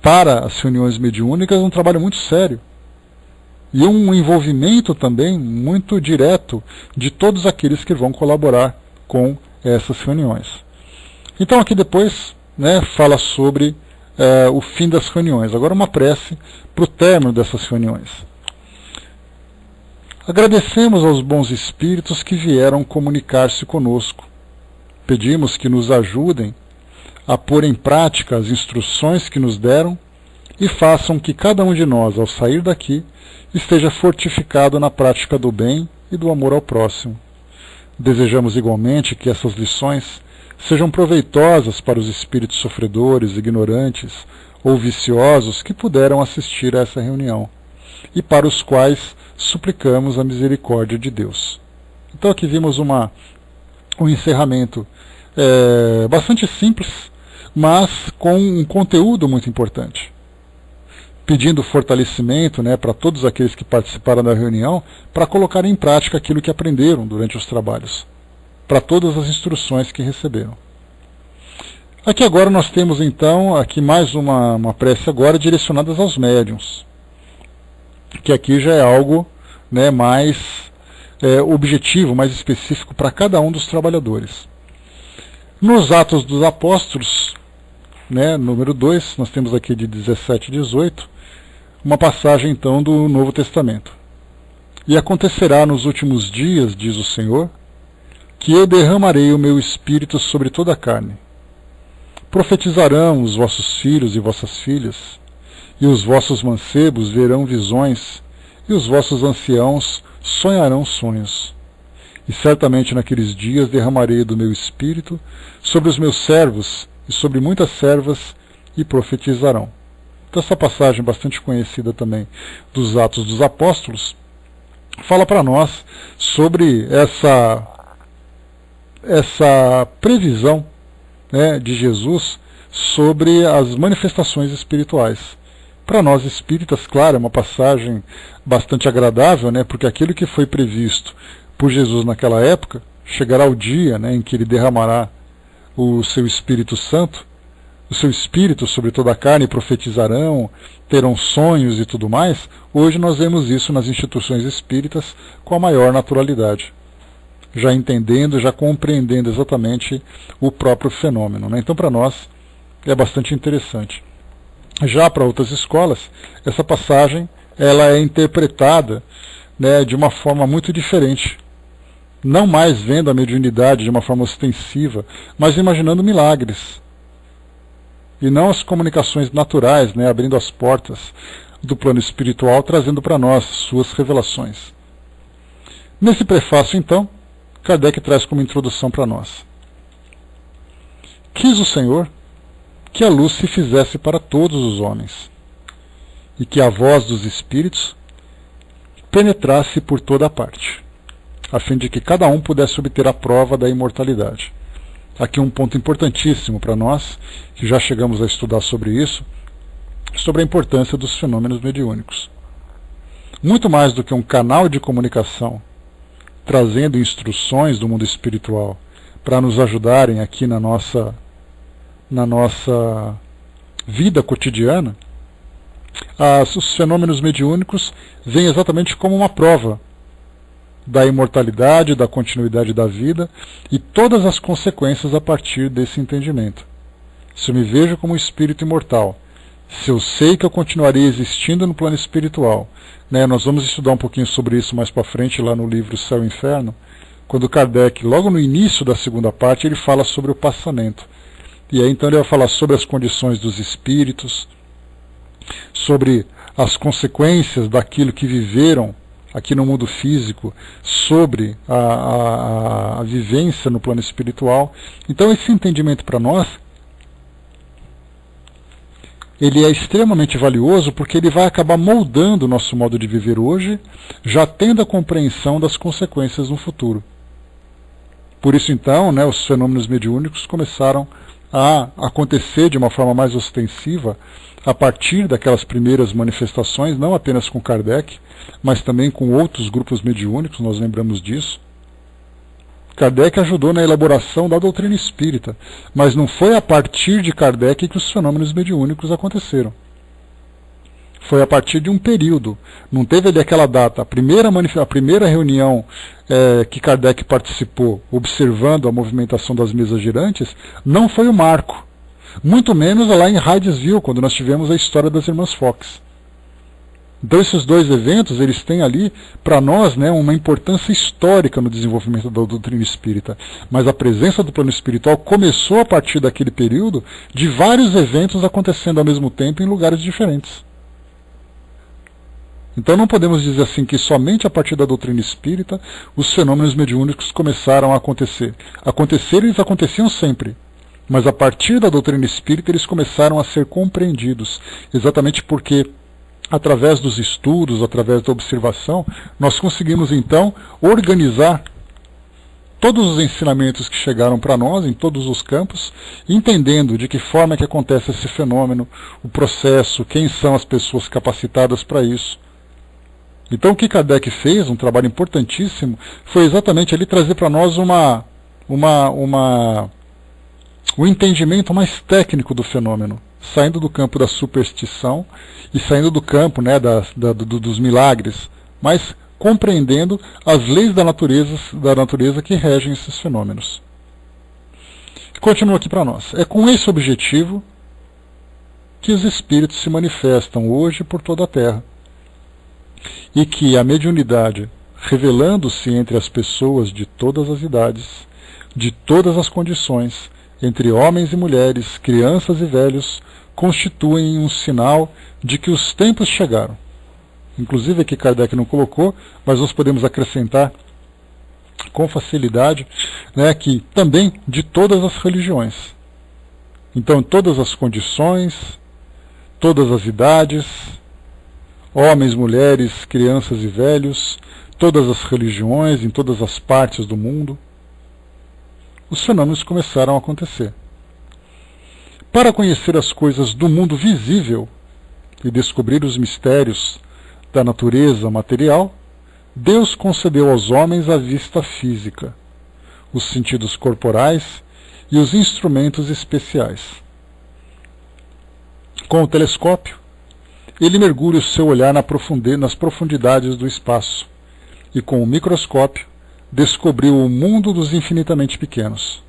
para as reuniões mediúnicas, um trabalho muito sério. E um envolvimento também muito direto de todos aqueles que vão colaborar com essas reuniões. Então aqui depois, né, fala sobre o fim das reuniões. Agora uma prece para o término dessas reuniões. Agradecemos aos bons espíritos que vieram comunicar-se conosco. Pedimos que nos ajudem a pôr em prática as instruções que nos deram e façam que cada um de nós, ao sair daqui, esteja fortificado na prática do bem e do amor ao próximo. Desejamos igualmente que essas lições sejam proveitosas para os espíritos sofredores, ignorantes ou viciosos que puderam assistir a essa reunião e para os quais suplicamos a misericórdia de Deus. Então aqui vimos um encerramento bastante simples, mas com um conteúdo muito importante, pedindo fortalecimento, né, para todos aqueles que participaram da reunião, para colocar em prática aquilo que aprenderam durante os trabalhos, para todas as instruções que receberam. Aqui agora nós temos então aqui mais uma prece agora direcionada aos médiuns, que aqui já é algo, né, mais objetivo, mais específico para cada um dos trabalhadores. Nos Atos dos Apóstolos, né, número 2, nós temos aqui de 17 e 18, uma passagem então do Novo Testamento. E acontecerá nos últimos dias, diz o Senhor, que eu derramarei o meu espírito sobre toda a carne. Profetizarão os vossos filhos e vossas filhas, e os vossos mancebos verão visões, e os vossos anciãos sonharão sonhos. E certamente naqueles dias derramarei do meu espírito sobre os meus servos e sobre muitas servas, e profetizarão. Então essa passagem bastante conhecida também dos Atos dos Apóstolos fala para nós sobre essa previsão, né, de Jesus sobre as manifestações espirituais. Para nós espíritas, claro, é uma passagem bastante agradável, né, porque aquilo que foi previsto por Jesus naquela época, chegará o dia, né, em que ele derramará o seu Espírito Santo, o seu Espírito sobre toda a carne, profetizarão, terão sonhos e tudo mais. Hoje nós vemos isso nas instituições espíritas com a maior naturalidade, já entendendo, já compreendendo exatamente o próprio fenômeno, né? Então para nós é bastante interessante. Já para outras escolas, essa passagem ela é interpretada, né, de uma forma muito diferente. Não mais vendo a mediunidade de uma forma ostensiva, mas imaginando milagres. E não as comunicações naturais, né, abrindo as portas do plano espiritual, trazendo para nós suas revelações. Nesse prefácio, então, Kardec traz como introdução para nós: quis o Senhor que a luz se fizesse para todos os homens, e que a voz dos espíritos penetrasse por toda a parte, a fim de que cada um pudesse obter a prova da imortalidade. Aqui um ponto importantíssimo para nós, que já chegamos a estudar sobre isso, sobre a importância dos fenômenos mediúnicos. Muito mais do que um canal de comunicação, trazendo instruções do mundo espiritual para nos ajudarem aqui na nossa vida cotidiana, os fenômenos mediúnicos vêm exatamente como uma prova da imortalidade, da continuidade da vida e todas as consequências a partir desse entendimento. Se eu me vejo como um espírito imortal, se eu sei que eu continuarei existindo no plano espiritual, né, nós vamos estudar um pouquinho sobre isso mais para frente lá no livro Céu e Inferno, quando Kardec, logo no início da segunda parte, ele fala sobre o passamento. E aí então ele vai falar sobre as condições dos espíritos, sobre as consequências daquilo que viveram aqui no mundo físico, sobre a vivência no plano espiritual. Então esse entendimento para nós, ele é extremamente valioso, porque ele vai acabar moldando o nosso modo de viver hoje, já tendo a compreensão das consequências no futuro. Por isso então, né, os fenômenos mediúnicos começaram a acontecer de uma forma mais ostensiva a partir daquelas primeiras manifestações, não apenas com Kardec, mas também com outros grupos mediúnicos, nós lembramos disso. Kardec ajudou na elaboração da doutrina espírita, mas não foi a partir de Kardec que os fenômenos mediúnicos aconteceram. Foi a partir de um período. Não teve ali aquela data. A primeira reunião que Kardec participou, observando a movimentação das mesas girantes, não foi o marco. Muito menos lá em Hydesville, quando nós tivemos a história das Irmãs Fox. Então esses dois eventos, eles têm ali, para nós, né, uma importância histórica no desenvolvimento da doutrina espírita. Mas a presença do plano espiritual começou a partir daquele período, de vários eventos acontecendo ao mesmo tempo em lugares diferentes. Então não podemos dizer assim que somente a partir da doutrina espírita os fenômenos mediúnicos começaram a acontecer. Eles aconteciam sempre. Mas a partir da doutrina espírita eles começaram a ser compreendidos. Exatamente porque, através dos estudos, através da observação, nós conseguimos então organizar todos os ensinamentos que chegaram para nós em todos os campos, entendendo de que forma é que acontece esse fenômeno, o processo, quem são as pessoas capacitadas para isso. Então o que Kardec fez, um trabalho importantíssimo, foi exatamente ali trazer para nós uma o entendimento mais técnico do fenômeno, saindo do campo da superstição e saindo do campo, né, dos milagres, mas compreendendo as leis da natureza que regem esses fenômenos. Continua aqui para nós. É com esse objetivo que os espíritos se manifestam hoje por toda a Terra, e que a mediunidade, revelando-se entre as pessoas de todas as idades, de todas as condições, entre homens e mulheres, crianças e velhos, constituem um sinal de que os tempos chegaram. Inclusive aqui Kardec não colocou, mas nós podemos acrescentar com facilidade, né, que também de todas as religiões. Então, todas as condições, todas as idades, homens, mulheres, crianças e velhos, todas as religiões, em todas as partes do mundo, os fenômenos começaram a acontecer. Para conhecer as coisas do mundo visível e descobrir os mistérios da natureza material, Deus concedeu aos homens a vista física, os sentidos corporais e os instrumentos especiais. Com o telescópio, ele mergulha o seu olhar nas profundidades do espaço, e com o microscópio descobriu o mundo dos infinitamente pequenos.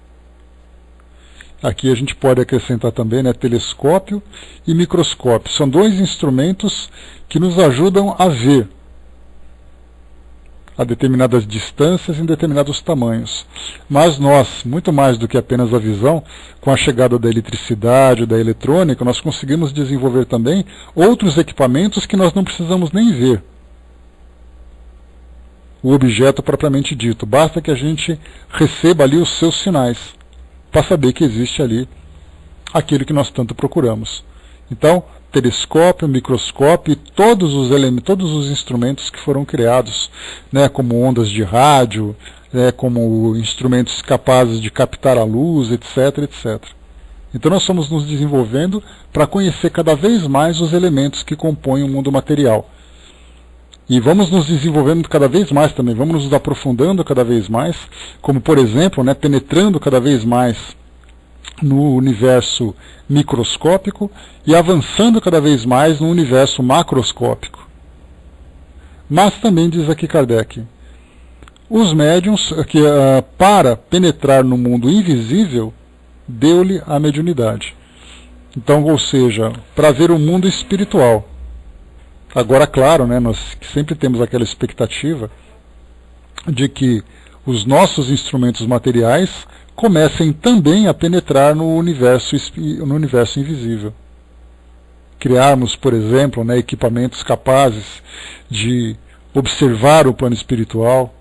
Aqui a gente pode acrescentar também, né, telescópio e microscópio. São dois instrumentos que nos ajudam a ver a determinadas distâncias em determinados tamanhos. Mas nós, muito mais do que apenas a visão, com a chegada da eletricidade, da eletrônica, nós conseguimos desenvolver também outros equipamentos que nós não precisamos nem ver o objeto propriamente dito. Basta que a gente receba ali os seus sinais, para saber que existe ali aquilo que nós tanto procuramos. Então, telescópio, microscópio e todos os instrumentos que foram criados, né, como ondas de rádio, né, como instrumentos capazes de captar a luz, etc, etc. Então nós estamos nos desenvolvendo para conhecer cada vez mais os elementos que compõem o mundo material. E vamos nos desenvolvendo cada vez mais também, vamos nos aprofundando cada vez mais, como por exemplo, né, penetrando cada vez mais no universo microscópico e avançando cada vez mais no universo macroscópico. Mas também diz aqui Kardec, os médiuns, para penetrar no mundo invisível, deu-lhe a mediunidade. Então, ou seja, para ver o mundo espiritual. Agora, claro, né, nós sempre temos aquela expectativa de que os nossos instrumentos materiais comecem também a penetrar no universo invisível. Criarmos, por exemplo, né, equipamentos capazes de observar o plano espiritual,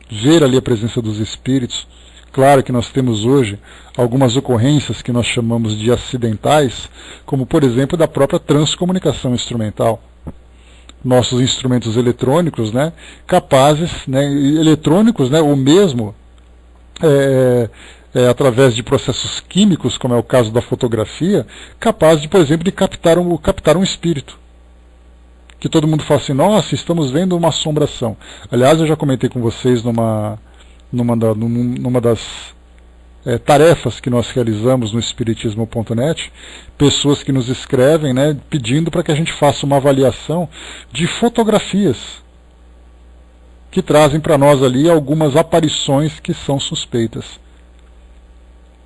ver ali a presença dos espíritos. Claro que nós temos hoje algumas ocorrências que nós chamamos de acidentais, como por exemplo da própria transcomunicação instrumental. Nossos instrumentos eletrônicos, né, capazes, né, eletrônicos, né, ou mesmo através de processos químicos, como é o caso da fotografia, capazes de, por exemplo, de captar um espírito. Que todo mundo fala assim, nossa, estamos vendo uma assombração. Aliás, eu já comentei com vocês numa das tarefas que nós realizamos no Espiritismo.net, pessoas que nos escrevem, né, pedindo para que a gente faça uma avaliação de fotografias que trazem para nós ali algumas aparições que são suspeitas.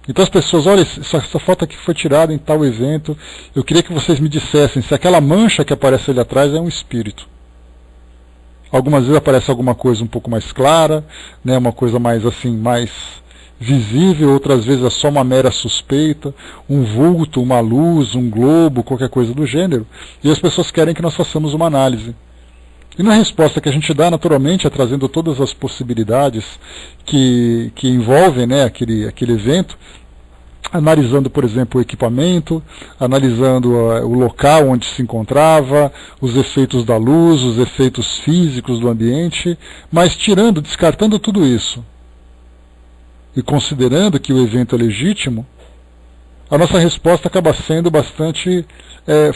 Então as pessoas, olha, essa foto aqui foi tirada em tal evento, eu queria que vocês me dissessem se aquela mancha que aparece ali atrás é um espírito. Algumas vezes aparece alguma coisa um pouco mais clara, né, uma coisa mais assim, mais visível, outras vezes é só uma mera suspeita, um vulto, uma luz, um globo, qualquer coisa do gênero, e as pessoas querem que nós façamos uma análise. E na resposta que a gente dá, naturalmente, é trazendo todas as possibilidades que envolvem, né, aquele evento, analisando, por exemplo, o equipamento, analisando o local onde se encontrava, os efeitos da luz, os efeitos físicos do ambiente, mas descartando tudo isso e considerando que o evento é legítimo, a nossa resposta acaba sendo bastante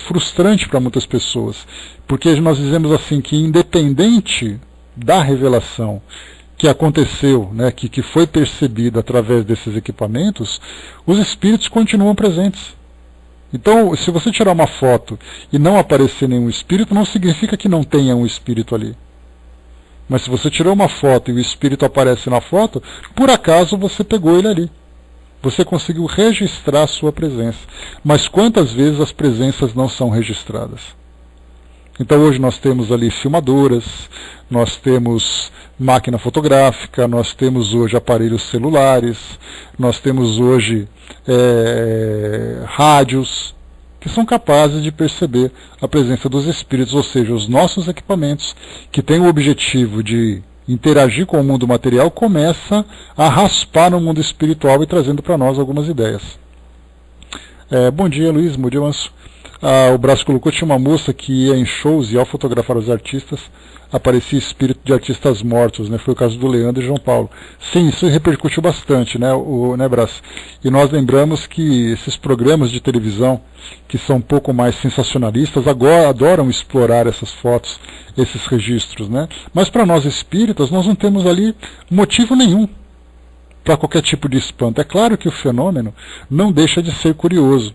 frustrante para muitas pessoas, porque nós dizemos assim que independente da revelação que aconteceu, né, que foi percebida através desses equipamentos, os espíritos continuam presentes. Então, se você tirar uma foto e não aparecer nenhum espírito, não significa que não tenha um espírito ali. Mas se você tirou uma foto e o espírito aparece na foto, por acaso você pegou ele ali. Você conseguiu registrar a sua presença. Mas quantas vezes as presenças não são registradas? Então hoje nós temos ali filmadoras, nós temos máquina fotográfica, nós temos hoje aparelhos celulares, nós temos hoje rádios, que são capazes de perceber a presença dos espíritos, ou seja, os nossos equipamentos, que têm o objetivo de interagir com o mundo material, começa a raspar no mundo espiritual e trazendo para nós algumas ideias. Bom dia, Luiz, bom dia, Manso. O Braço colocou, tinha uma moça que ia em shows e ao fotografar os artistas, aparecia espírito de artistas mortos, né? Foi o caso do Leandro e João Paulo. Sim, isso repercutiu bastante, né, Braço? E nós lembramos que esses programas de televisão, que são um pouco mais sensacionalistas, agora adoram explorar essas fotos, esses registros, né? Mas para nós espíritas, nós não temos ali motivo nenhum para qualquer tipo de espanto. É claro que o fenômeno não deixa de ser curioso.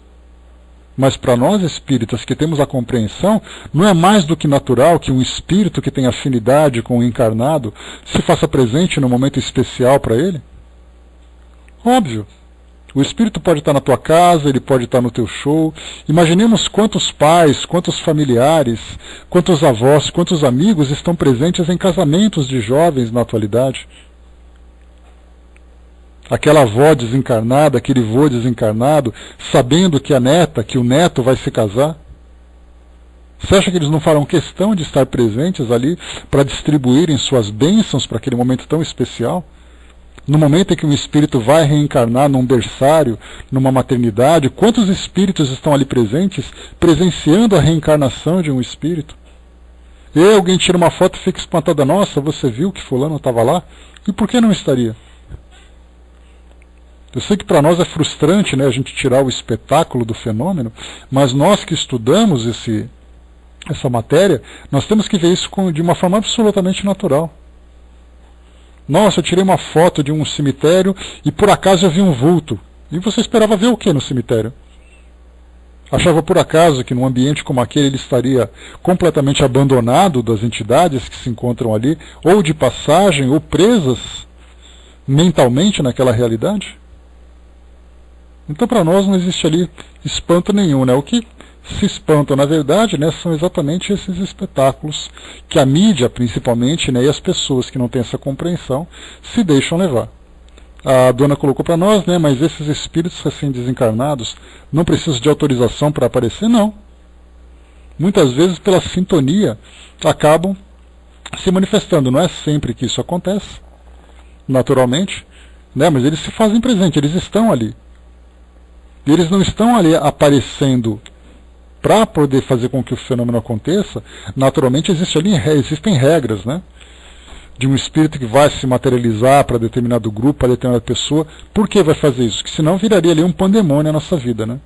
Mas para nós espíritas que temos a compreensão, não é mais do que natural que um espírito que tem afinidade com o encarnado se faça presente num momento especial para ele? Óbvio. O espírito pode estar na tua casa, ele pode estar no teu show. Imaginemos quantos pais, quantos familiares, quantos avós, quantos amigos estão presentes em casamentos de jovens na atualidade. Aquela avó desencarnada, aquele vô desencarnado, sabendo que a neta, que o neto vai se casar. Você acha que eles não farão questão de estar presentes ali para distribuírem suas bênçãos para aquele momento tão especial? No momento em que um espírito vai reencarnar num berçário, numa maternidade, quantos espíritos estão ali presentes, presenciando a reencarnação de um espírito? E alguém tira uma foto e fica espantada, nossa, você viu que fulano estava lá? E por que não estaria? Eu sei que para nós é frustrante, né, a gente tirar o espetáculo do fenômeno, mas nós que estudamos essa matéria, nós temos que ver isso de uma forma absolutamente natural. Nossa, eu tirei uma foto de um cemitério e por acaso eu vi um vulto. E você esperava ver o que no cemitério? Achava por acaso que num ambiente como aquele ele estaria completamente abandonado das entidades que se encontram ali, ou de passagem, ou presas mentalmente naquela realidade? Então para nós não existe ali espanto nenhum, né? O que se espanta na verdade, né, são exatamente esses espetáculos que a mídia principalmente, né, e as pessoas que não têm essa compreensão se deixam levar. A dona colocou para nós, né, mas esses espíritos recém-desencarnados não precisam de autorização para aparecer? Não. Muitas vezes pela sintonia acabam se manifestando. Não é sempre que isso acontece, naturalmente, né, mas eles se fazem presente, eles estão ali. E eles não estão ali aparecendo para poder fazer com que o fenômeno aconteça. Naturalmente existem regras, né? De um espírito que vai se materializar para determinado grupo, para determinada pessoa. Por que vai fazer isso? Porque senão viraria ali um pandemônio na nossa vida, né?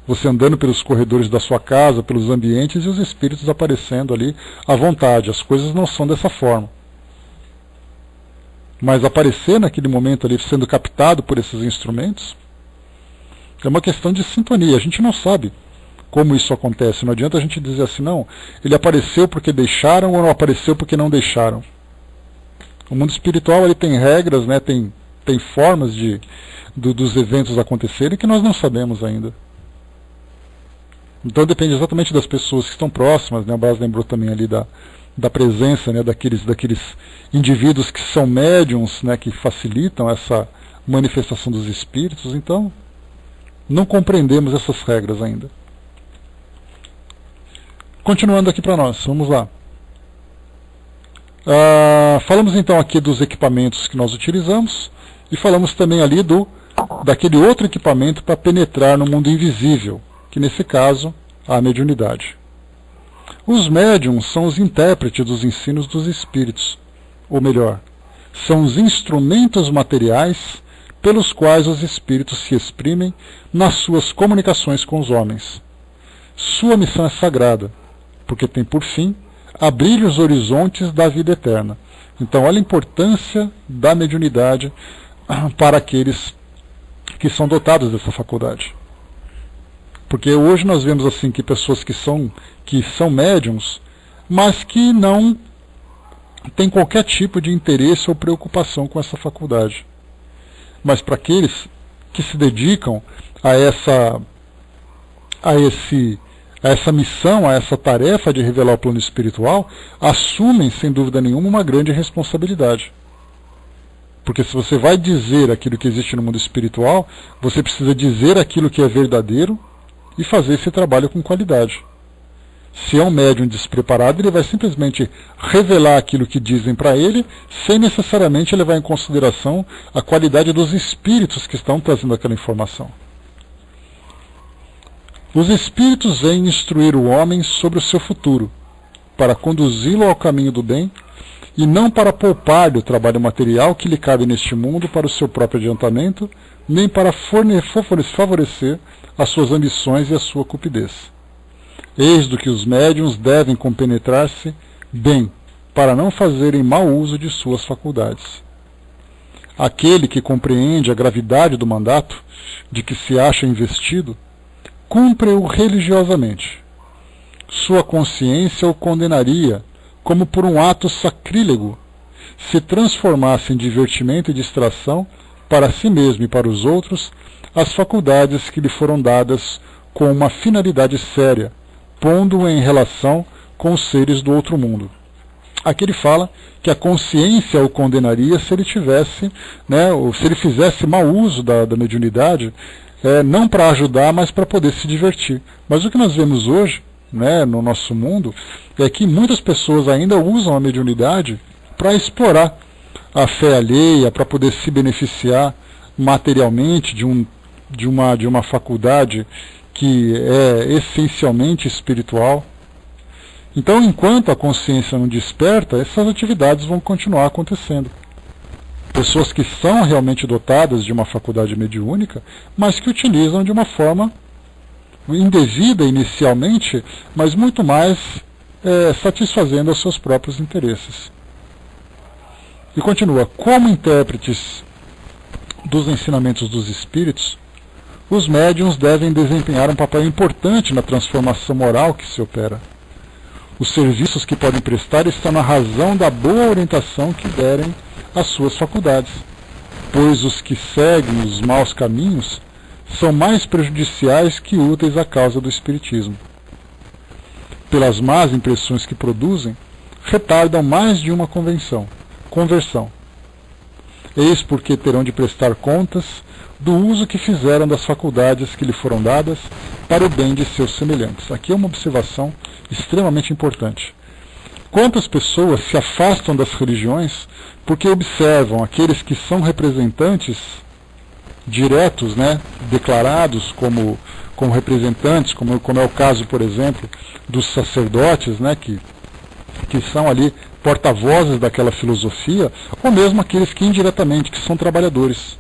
Você andando pelos corredores da sua casa, pelos ambientes e os espíritos aparecendo ali à vontade. As coisas não são dessa forma. Mas aparecer naquele momento ali sendo captado por esses instrumentos é uma questão de sintonia. A gente não sabe como isso acontece. Não adianta a gente dizer assim, não, ele apareceu porque deixaram ou não apareceu porque não deixaram. O mundo espiritual ele tem regras, né, tem formas dos eventos acontecerem que nós não sabemos ainda. Então depende exatamente das pessoas que estão próximas, né? O Braz lembrou também ali da presença, né, daqueles indivíduos que são médiums, né, que facilitam essa manifestação dos espíritos. Então não compreendemos essas regras ainda. Continuando aqui para nós, vamos lá. Falamos então aqui dos equipamentos que nós utilizamos e falamos também ali daquele outro equipamento para penetrar no mundo invisível, que nesse caso a mediunidade. Os médiums são os intérpretes dos ensinos dos espíritos, ou melhor, são os instrumentos materiais pelos quais os espíritos se exprimem nas suas comunicações com os homens. Sua missão é sagrada, porque tem por fim abrir os horizontes da vida eterna, Então, olha a importância da mediunidade para aqueles que são dotados dessa faculdade. Porque hoje nós vemos assim que pessoas que são médiums, mas que não têm qualquer tipo de interesse ou preocupação com essa faculdade. Mas para aqueles que se dedicam a essa missão, a essa tarefa de revelar o plano espiritual, assumem, sem dúvida nenhuma, uma grande responsabilidade. Porque se você vai dizer aquilo que existe no mundo espiritual, você precisa dizer aquilo que é verdadeiro e fazer esse trabalho com qualidade. Se é um médium despreparado, ele vai simplesmente revelar aquilo que dizem para ele, sem necessariamente levar em consideração a qualidade dos espíritos que estão trazendo aquela informação. Os espíritos vêm instruir o homem sobre o seu futuro, para conduzi-lo ao caminho do bem, e não para poupar-lhe o trabalho material que lhe cabe neste mundo para o seu próprio adiantamento, nem para favorecer as suas ambições e a sua cupidez. Eis do que os médiuns devem compenetrar-se bem, para não fazerem mau uso de suas faculdades. Aquele que compreende a gravidade do mandato de que se acha investido, cumpre-o religiosamente. Sua consciência o condenaria, como por um ato sacrílego, se transformasse em divertimento e distração para si mesmo e para os outros as faculdades que lhe foram dadas com uma finalidade séria, pondo-o em relação com os seres do outro mundo. Aqui ele fala que a consciência o condenaria se ele tivesse, ou se ele fizesse mau uso da mediunidade, não para ajudar, mas para poder se divertir. Mas o que nós vemos hoje, no nosso mundo, é que muitas pessoas ainda usam a mediunidade para explorar a fé alheia, para poder se beneficiar materialmente de uma faculdade que é essencialmente espiritual. Então, enquanto a consciência não desperta, essas atividades vão continuar acontecendo. Pessoas que são realmente dotadas de uma faculdade mediúnica, mas que utilizam de uma forma indevida inicialmente, mas muito mais satisfazendo aos seus próprios interesses. E continua: como intérpretes dos ensinamentos dos espíritos, os médiuns devem desempenhar um papel importante na transformação moral que se opera. Os serviços que podem prestar estão na razão da boa orientação que derem às suas faculdades, pois os que seguem os maus caminhos são mais prejudiciais que úteis à causa do espiritismo. Pelas más impressões que produzem, retardam mais de uma conversão. Eis porque terão de prestar contas do uso que fizeram das faculdades que lhe foram dadas para o bem de seus semelhantes. Aqui é uma observação extremamente importante. Quantas pessoas se afastam das religiões porque observam aqueles que são representantes diretos, declarados como representantes, como é o caso, por exemplo, dos sacerdotes, que são ali porta-vozes daquela filosofia, ou mesmo aqueles que indiretamente, que são trabalhadores.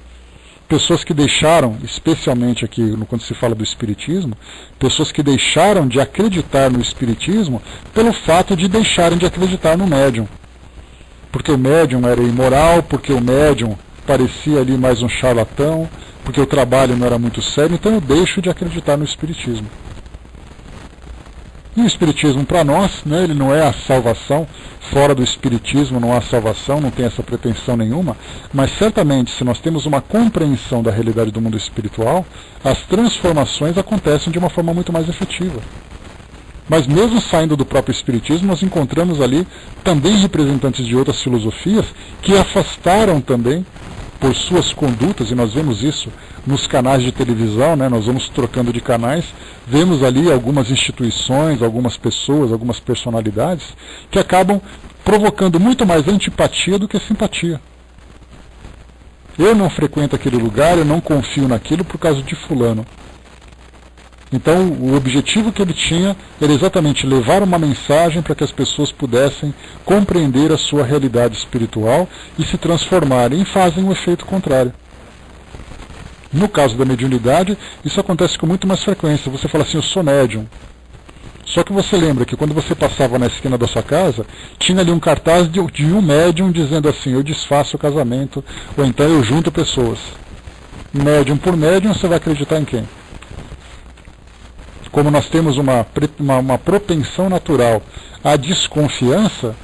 Pessoas que deixaram, especialmente aqui quando se fala do espiritismo, pessoas que deixaram de acreditar no espiritismo pelo fato de deixarem de acreditar no médium. Porque o médium era imoral, porque o médium parecia ali mais um charlatão, porque o trabalho não era muito sério, então eu deixo de acreditar no espiritismo. E o espiritismo para nós, ele não é a salvação. Fora do espiritismo não há salvação, não tem essa pretensão nenhuma, mas certamente se nós temos uma compreensão da realidade do mundo espiritual, as transformações acontecem de uma forma muito mais efetiva. Mas mesmo saindo do próprio espiritismo, nós encontramos ali também representantes de outras filosofias que afastaram também por suas condutas, e nós vemos isso nos canais de televisão, nós vamos trocando de canais, vemos ali algumas instituições, algumas pessoas, algumas personalidades que acabam provocando muito mais antipatia do que simpatia. Eu não frequento aquele lugar, eu não confio naquilo por causa de fulano. Então, o objetivo que ele tinha era exatamente levar uma mensagem para que as pessoas pudessem compreender a sua realidade espiritual e se transformarem, e fazem o efeito contrário. No caso da mediunidade, isso acontece com muito mais frequência. Você fala assim: eu sou médium. Só que você lembra que quando você passava na esquina da sua casa, tinha ali um cartaz de um médium dizendo assim, eu desfaço o casamento, ou então eu junto pessoas. Médium por médium, você vai acreditar em quem? Como nós temos uma propensão natural à desconfiança,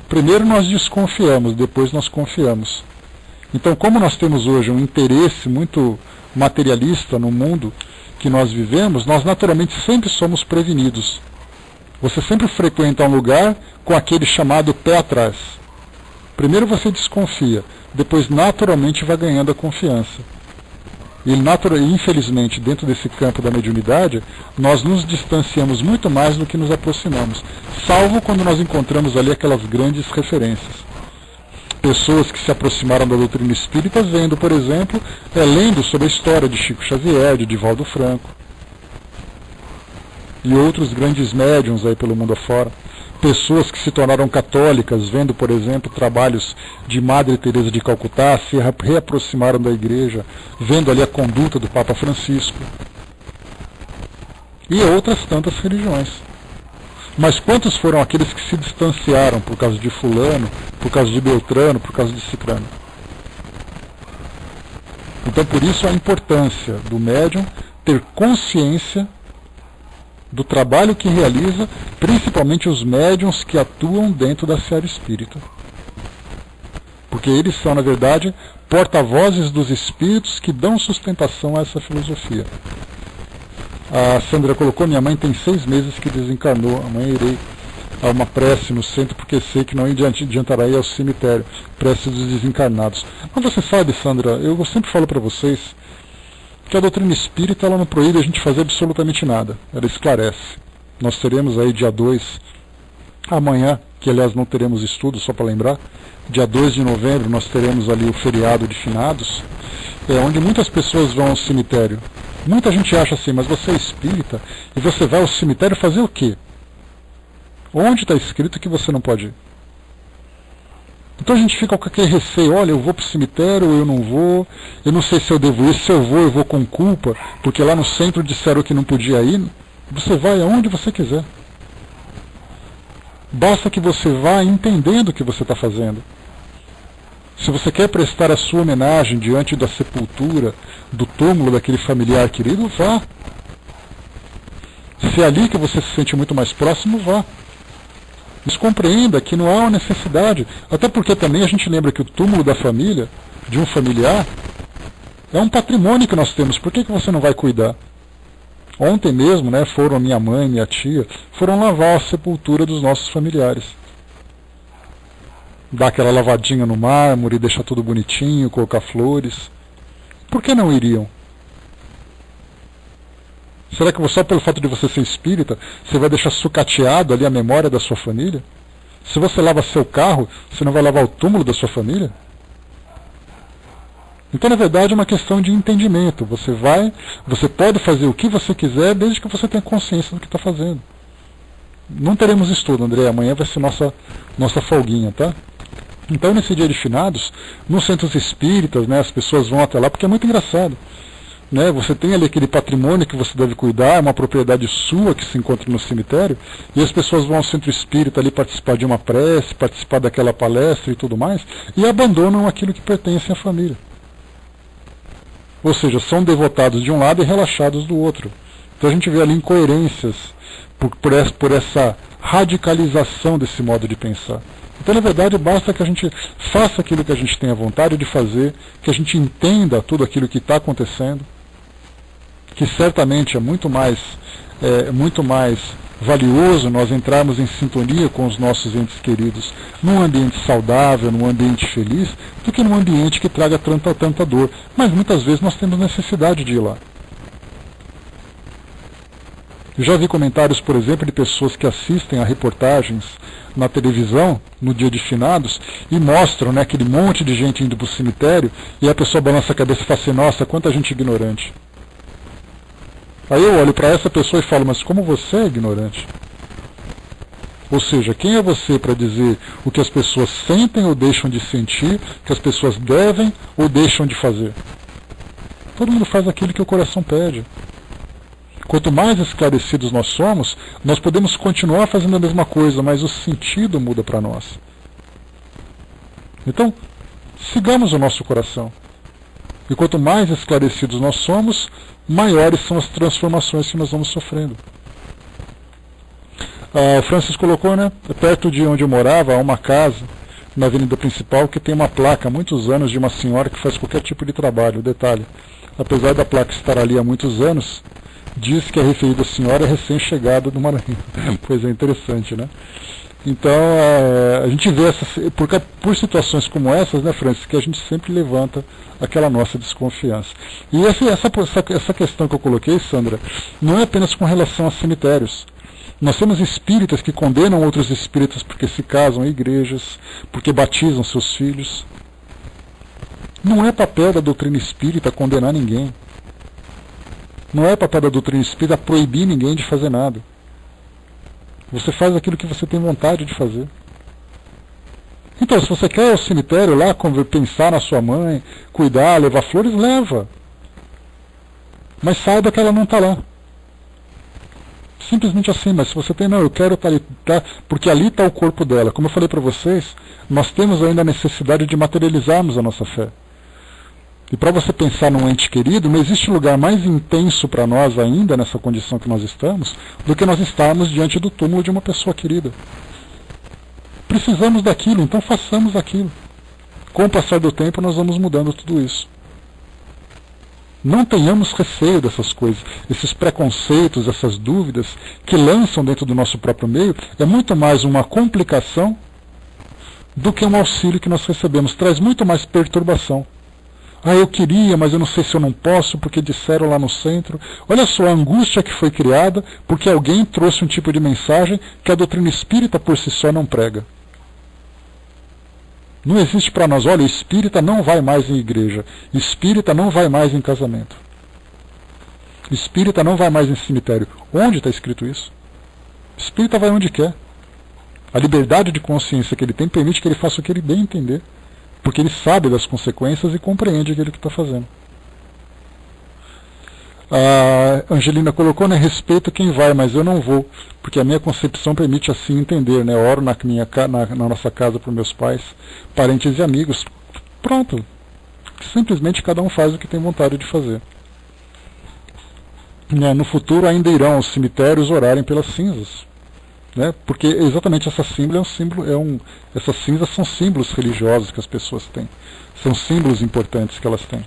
primeiro nós desconfiamos, depois nós confiamos. Então, como nós temos hoje um interesse muito materialista no mundo que nós vivemos, nós naturalmente sempre somos prevenidos. Você sempre frequenta um lugar com aquele chamado pé atrás. Primeiro você desconfia, depois naturalmente vai ganhando a confiança. E infelizmente, dentro desse campo da mediunidade, nós nos distanciamos muito mais do que nos aproximamos, salvo quando nós encontramos ali aquelas grandes referências. Pessoas que se aproximaram da doutrina espírita vendo, por exemplo, lendo sobre a história de Chico Xavier, de Divaldo Franco, e outros grandes médiuns aí pelo mundo afora. Pessoas que se tornaram católicas, vendo, por exemplo, trabalhos de Madre Teresa de Calcutá, se reaproximaram da igreja, vendo ali a conduta do Papa Francisco. E outras tantas religiões. Mas quantos foram aqueles que se distanciaram por causa de fulano, por causa de Beltrano, por causa de Cicrano? Então por isso a importância do médium ter consciência do trabalho que realiza, principalmente os médiuns que atuam dentro da seara espírita. Porque eles são, na verdade, porta-vozes dos espíritos que dão sustentação a essa filosofia. A Sandra colocou, minha mãe tem 6 meses que desencarnou, amanhã irei a uma prece no centro, porque sei que não adiantará ir ao cemitério, prece dos desencarnados. Mas você sabe, Sandra, eu sempre falo para vocês, que a doutrina espírita ela não proíbe a gente fazer absolutamente nada, ela esclarece. Nós teremos aí dia 2, amanhã, que aliás não teremos estudo, só para lembrar, dia 2 de novembro nós teremos ali o feriado de finados, onde muitas pessoas vão ao cemitério. Muita gente acha assim, mas você é espírita e você vai ao cemitério fazer o quê? Onde está escrito que você não pode ir? Então a gente fica com aquele receio, olha, eu vou para o cemitério ou eu não vou, eu não sei se eu devo ir, se eu vou com culpa, porque lá no centro disseram que não podia ir. Você vai aonde você quiser. Basta que você vá entendendo o que você está fazendo. Se você quer prestar a sua homenagem diante da sepultura, do túmulo daquele familiar querido, vá. Se é ali que você se sente muito mais próximo, vá. Mas compreenda que não há uma necessidade, até porque também a gente lembra que o túmulo da família, de um familiar, é um patrimônio que nós temos. Por que você não vai cuidar? Ontem mesmo, foram a minha mãe e minha tia, foram lavar a sepultura dos nossos familiares. Dar aquela lavadinha no mármore, deixar tudo bonitinho, colocar flores. Por que não iriam? Será que só pelo fato de você ser espírita, você vai deixar sucateado ali a memória da sua família? Se você lava seu carro, você não vai lavar o túmulo da sua família? Então, na verdade, é uma questão de entendimento. Você pode fazer o que você quiser, desde que você tenha consciência do que está fazendo. Não teremos estudo, André. Amanhã vai ser nossa folguinha, tá? Então, nesse dia de finados, nos centros espíritas, as pessoas vão até lá, porque é muito engraçado. Você tem ali aquele patrimônio que você deve cuidar, é uma propriedade sua que se encontra no cemitério, e as pessoas vão ao centro espírita ali participar de uma prece, participar daquela palestra e tudo mais, e abandonam aquilo que pertence à família. Ou seja, são devotados de um lado e relaxados do outro. Então a gente vê ali incoerências por essa radicalização desse modo de pensar. Então, na verdade, basta que a gente faça aquilo que a gente tem a vontade de fazer, que a gente entenda tudo aquilo que está acontecendo, que certamente é muito mais valioso nós entrarmos em sintonia com os nossos entes queridos num ambiente saudável, num ambiente feliz, do que num ambiente que traga tanta dor. Mas muitas vezes nós temos necessidade de ir lá. Eu já vi comentários, por exemplo, de pessoas que assistem a reportagens na televisão, no dia de finados, e mostram aquele monte de gente indo para o cemitério, e a pessoa balança a cabeça e fala assim, nossa, quanta gente ignorante. Aí eu olho para essa pessoa e falo, mas como você é ignorante? Ou seja, quem é você para dizer o que as pessoas sentem ou deixam de sentir, o que as pessoas devem ou deixam de fazer? Todo mundo faz aquilo que o coração pede. Quanto mais esclarecidos nós somos, nós podemos continuar fazendo a mesma coisa, mas o sentido muda para nós. Então, sigamos o nosso coração. E quanto mais esclarecidos nós somos, maiores são as transformações que nós vamos sofrendo. O Francis colocou, né, perto de onde eu morava, há uma casa, na avenida principal, que tem uma placa há muitos anos de uma senhora que faz qualquer tipo de trabalho. Detalhe, apesar da placa estar ali há muitos anos, diz que a referida senhora é recém-chegada do Maranhão. Pois é, interessante, né? Então, a gente vê por situações como essas, né, Francis, que a gente sempre levanta aquela nossa desconfiança. E essa questão que eu coloquei, Sandra, não é apenas com relação a cemitérios. Nós temos espíritas que condenam outros espíritas porque se casam em igrejas, porque batizam seus filhos. Não é papel da doutrina espírita condenar ninguém. Não é papel da doutrina espírita proibir ninguém de fazer nada. Você faz aquilo que você tem vontade de fazer. Então, se você quer ir ao cemitério lá, pensar na sua mãe, cuidar, levar flores, leva. Mas saiba que ela não está lá. Simplesmente assim, mas se você tem, não, eu quero estar ali, tá, porque ali está o corpo dela. Como eu falei para vocês, nós temos ainda a necessidade de materializarmos a nossa fé. E para você pensar num ente querido, não existe lugar mais intenso para nós ainda, nessa condição que nós estamos, do que nós estarmos diante do túmulo de uma pessoa querida. Precisamos daquilo, então façamos aquilo. Com o passar do tempo, nós vamos mudando tudo isso. Não tenhamos receio dessas coisas, esses preconceitos, essas dúvidas que lançam dentro do nosso próprio meio, é muito mais uma complicação do que um auxílio que nós recebemos. Traz muito mais perturbação. Ah, eu queria, mas eu não sei se eu não posso, porque disseram lá no centro. Olha só a angústia que foi criada porque alguém trouxe um tipo de mensagem que a doutrina espírita por si só não prega. Não existe para nós, olha, espírita não vai mais em igreja, espírita não vai mais em casamento, espírita não vai mais em cemitério. Onde está escrito isso? Espírita vai onde quer. A liberdade de consciência que ele tem permite que ele faça o que ele bem entender, porque ele sabe das consequências e compreende aquilo que está fazendo. A Angelina colocou, né, respeito quem vai, mas eu não vou, porque a minha concepção permite assim entender, né, eu oro na nossa casa para meus pais, parentes e amigos, pronto, simplesmente cada um faz o que tem vontade de fazer. No futuro ainda irão aos cemitérios orarem pelas cinzas, né, porque exatamente essa essas cinzas são símbolos religiosos que as pessoas têm, são símbolos importantes que elas têm.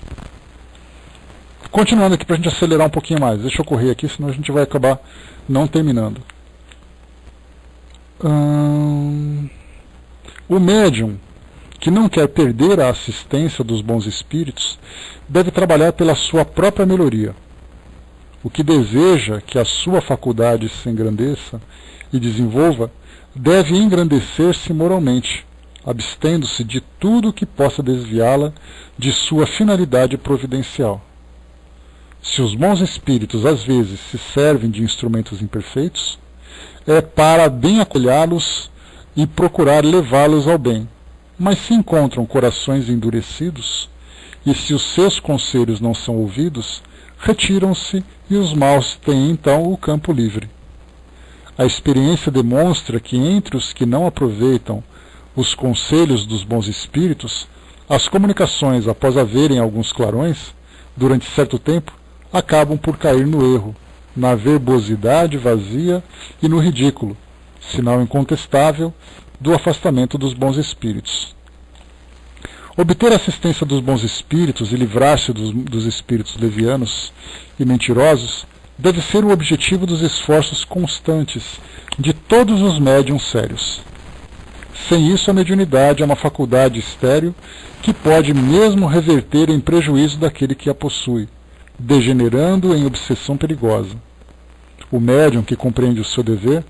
Continuando aqui para a gente acelerar um pouquinho mais. Deixa eu correr aqui, senão a gente vai acabar não terminando. O médium que não quer perder a assistência dos bons espíritos deve trabalhar pela sua própria melhoria. O que deseja que a sua faculdade se engrandeça e desenvolva deve engrandecer-se moralmente, abstendo-se de tudo que possa desviá-la de sua finalidade providencial. Se os bons espíritos às vezes se servem de instrumentos imperfeitos, é para bem acolhê-los e procurar levá-los ao bem. Mas se encontram corações endurecidos, e se os seus conselhos não são ouvidos, retiram-se e os maus têm então o campo livre. A experiência demonstra que entre os que não aproveitam os conselhos dos bons espíritos, as comunicações, após haverem alguns clarões, durante certo tempo, acabam por cair no erro, na verbosidade vazia e no ridículo, sinal incontestável do afastamento dos bons espíritos. Obter a assistência dos bons espíritos e livrar-se dos espíritos levianos e mentirosos deve ser o objetivo dos esforços constantes de todos os médiuns sérios. Sem isso, a mediunidade é uma faculdade estéril que pode mesmo reverter em prejuízo daquele que a possui, degenerando em obsessão perigosa. O médium que compreende o seu dever,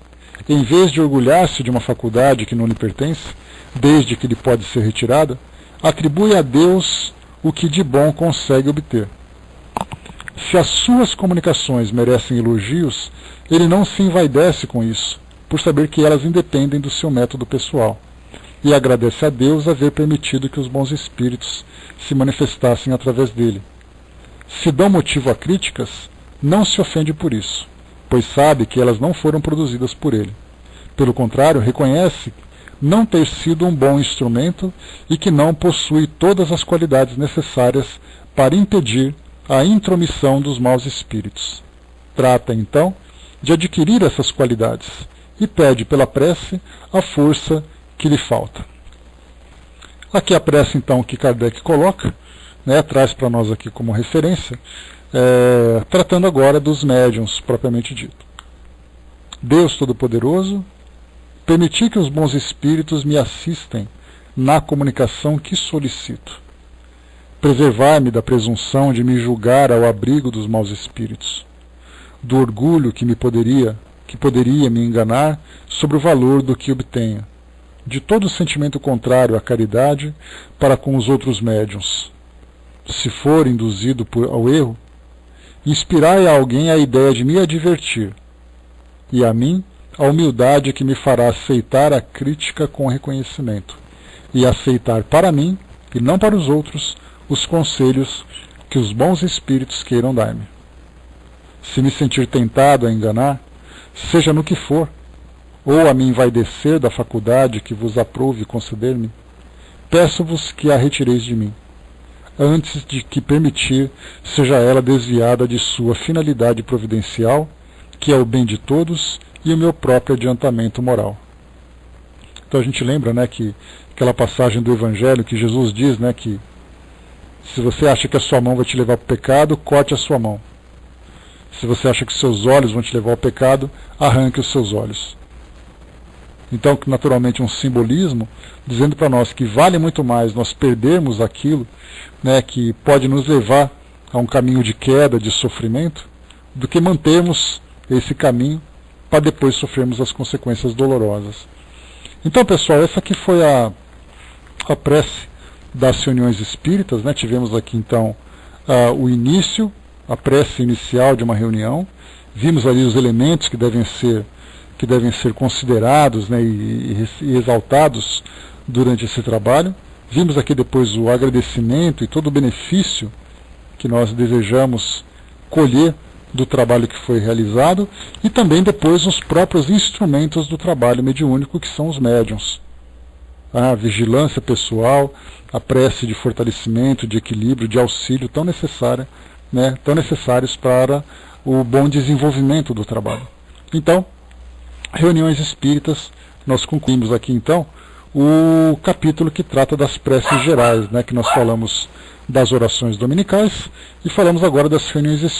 em vez de orgulhar-se de uma faculdade que não lhe pertence, desde que lhe pode ser retirada, atribui a Deus o que de bom consegue obter. Se as suas comunicações merecem elogios, ele não se envaidece com isso, por saber que elas independem do seu método pessoal, e agradece a Deus haver permitido que os bons espíritos se manifestassem através dele. Se dão motivo a críticas, não se ofende por isso. pois sabe que elas não foram produzidas por ele. Pelo contrário, reconhece não ter sido um bom instrumento e que não possui todas as qualidades necessárias para impedir a intromissão dos maus espíritos. Trata, então, de adquirir essas qualidades e pede pela prece a força que lhe falta. Aqui a prece, então, que Kardec coloca, traz para nós aqui como referência, tratando agora dos médiuns, propriamente dito. Deus Todo-Poderoso, permiti que os bons espíritos me assistem na comunicação que solicito. Preservar-me da presunção de me julgar ao abrigo dos maus espíritos, do orgulho que poderia me enganar sobre o valor do que obtenho, de todo sentimento contrário à caridade para com os outros médiuns. Se for induzido ao erro, inspirai a alguém a ideia de me advertir, e a mim a humildade que me fará aceitar a crítica com reconhecimento, e aceitar para mim, e não para os outros, os conselhos que os bons espíritos queiram dar-me. Se me sentir tentado a enganar, seja no que for, ou a me envaidecer da faculdade que vos aprouve conceder-me, peço-vos que a retireis de mim, antes de que permitir seja ela desviada de sua finalidade providencial, que é o bem de todos e o meu próprio adiantamento moral. Então a gente lembra, que aquela passagem do Evangelho que Jesus diz, que se você acha que a sua mão vai te levar para o pecado, corte a sua mão. Se você acha que seus olhos vão te levar ao pecado, arranque os seus olhos. Então, naturalmente, um simbolismo dizendo para nós que vale muito mais nós perdermos aquilo, que pode nos levar a um caminho de queda, de sofrimento, do que mantermos esse caminho para depois sofrermos as consequências dolorosas. Então, pessoal, essa aqui foi a prece das reuniões espíritas. Tivemos aqui, então, o início, a prece inicial de uma reunião. Vimos ali os elementos que devem ser considerados e exaltados durante esse trabalho. Vimos aqui depois o agradecimento e todo o benefício que nós desejamos colher do trabalho que foi realizado, e também depois os próprios instrumentos do trabalho mediúnico, que são os médiuns. A vigilância pessoal, a prece de fortalecimento, de equilíbrio, de auxílio tão necessária, tão necessários para o bom desenvolvimento do trabalho. Então, reuniões espíritas, nós concluímos aqui então o capítulo que trata das preces gerais, que nós falamos das orações dominicais e falamos agora das reuniões espíritas.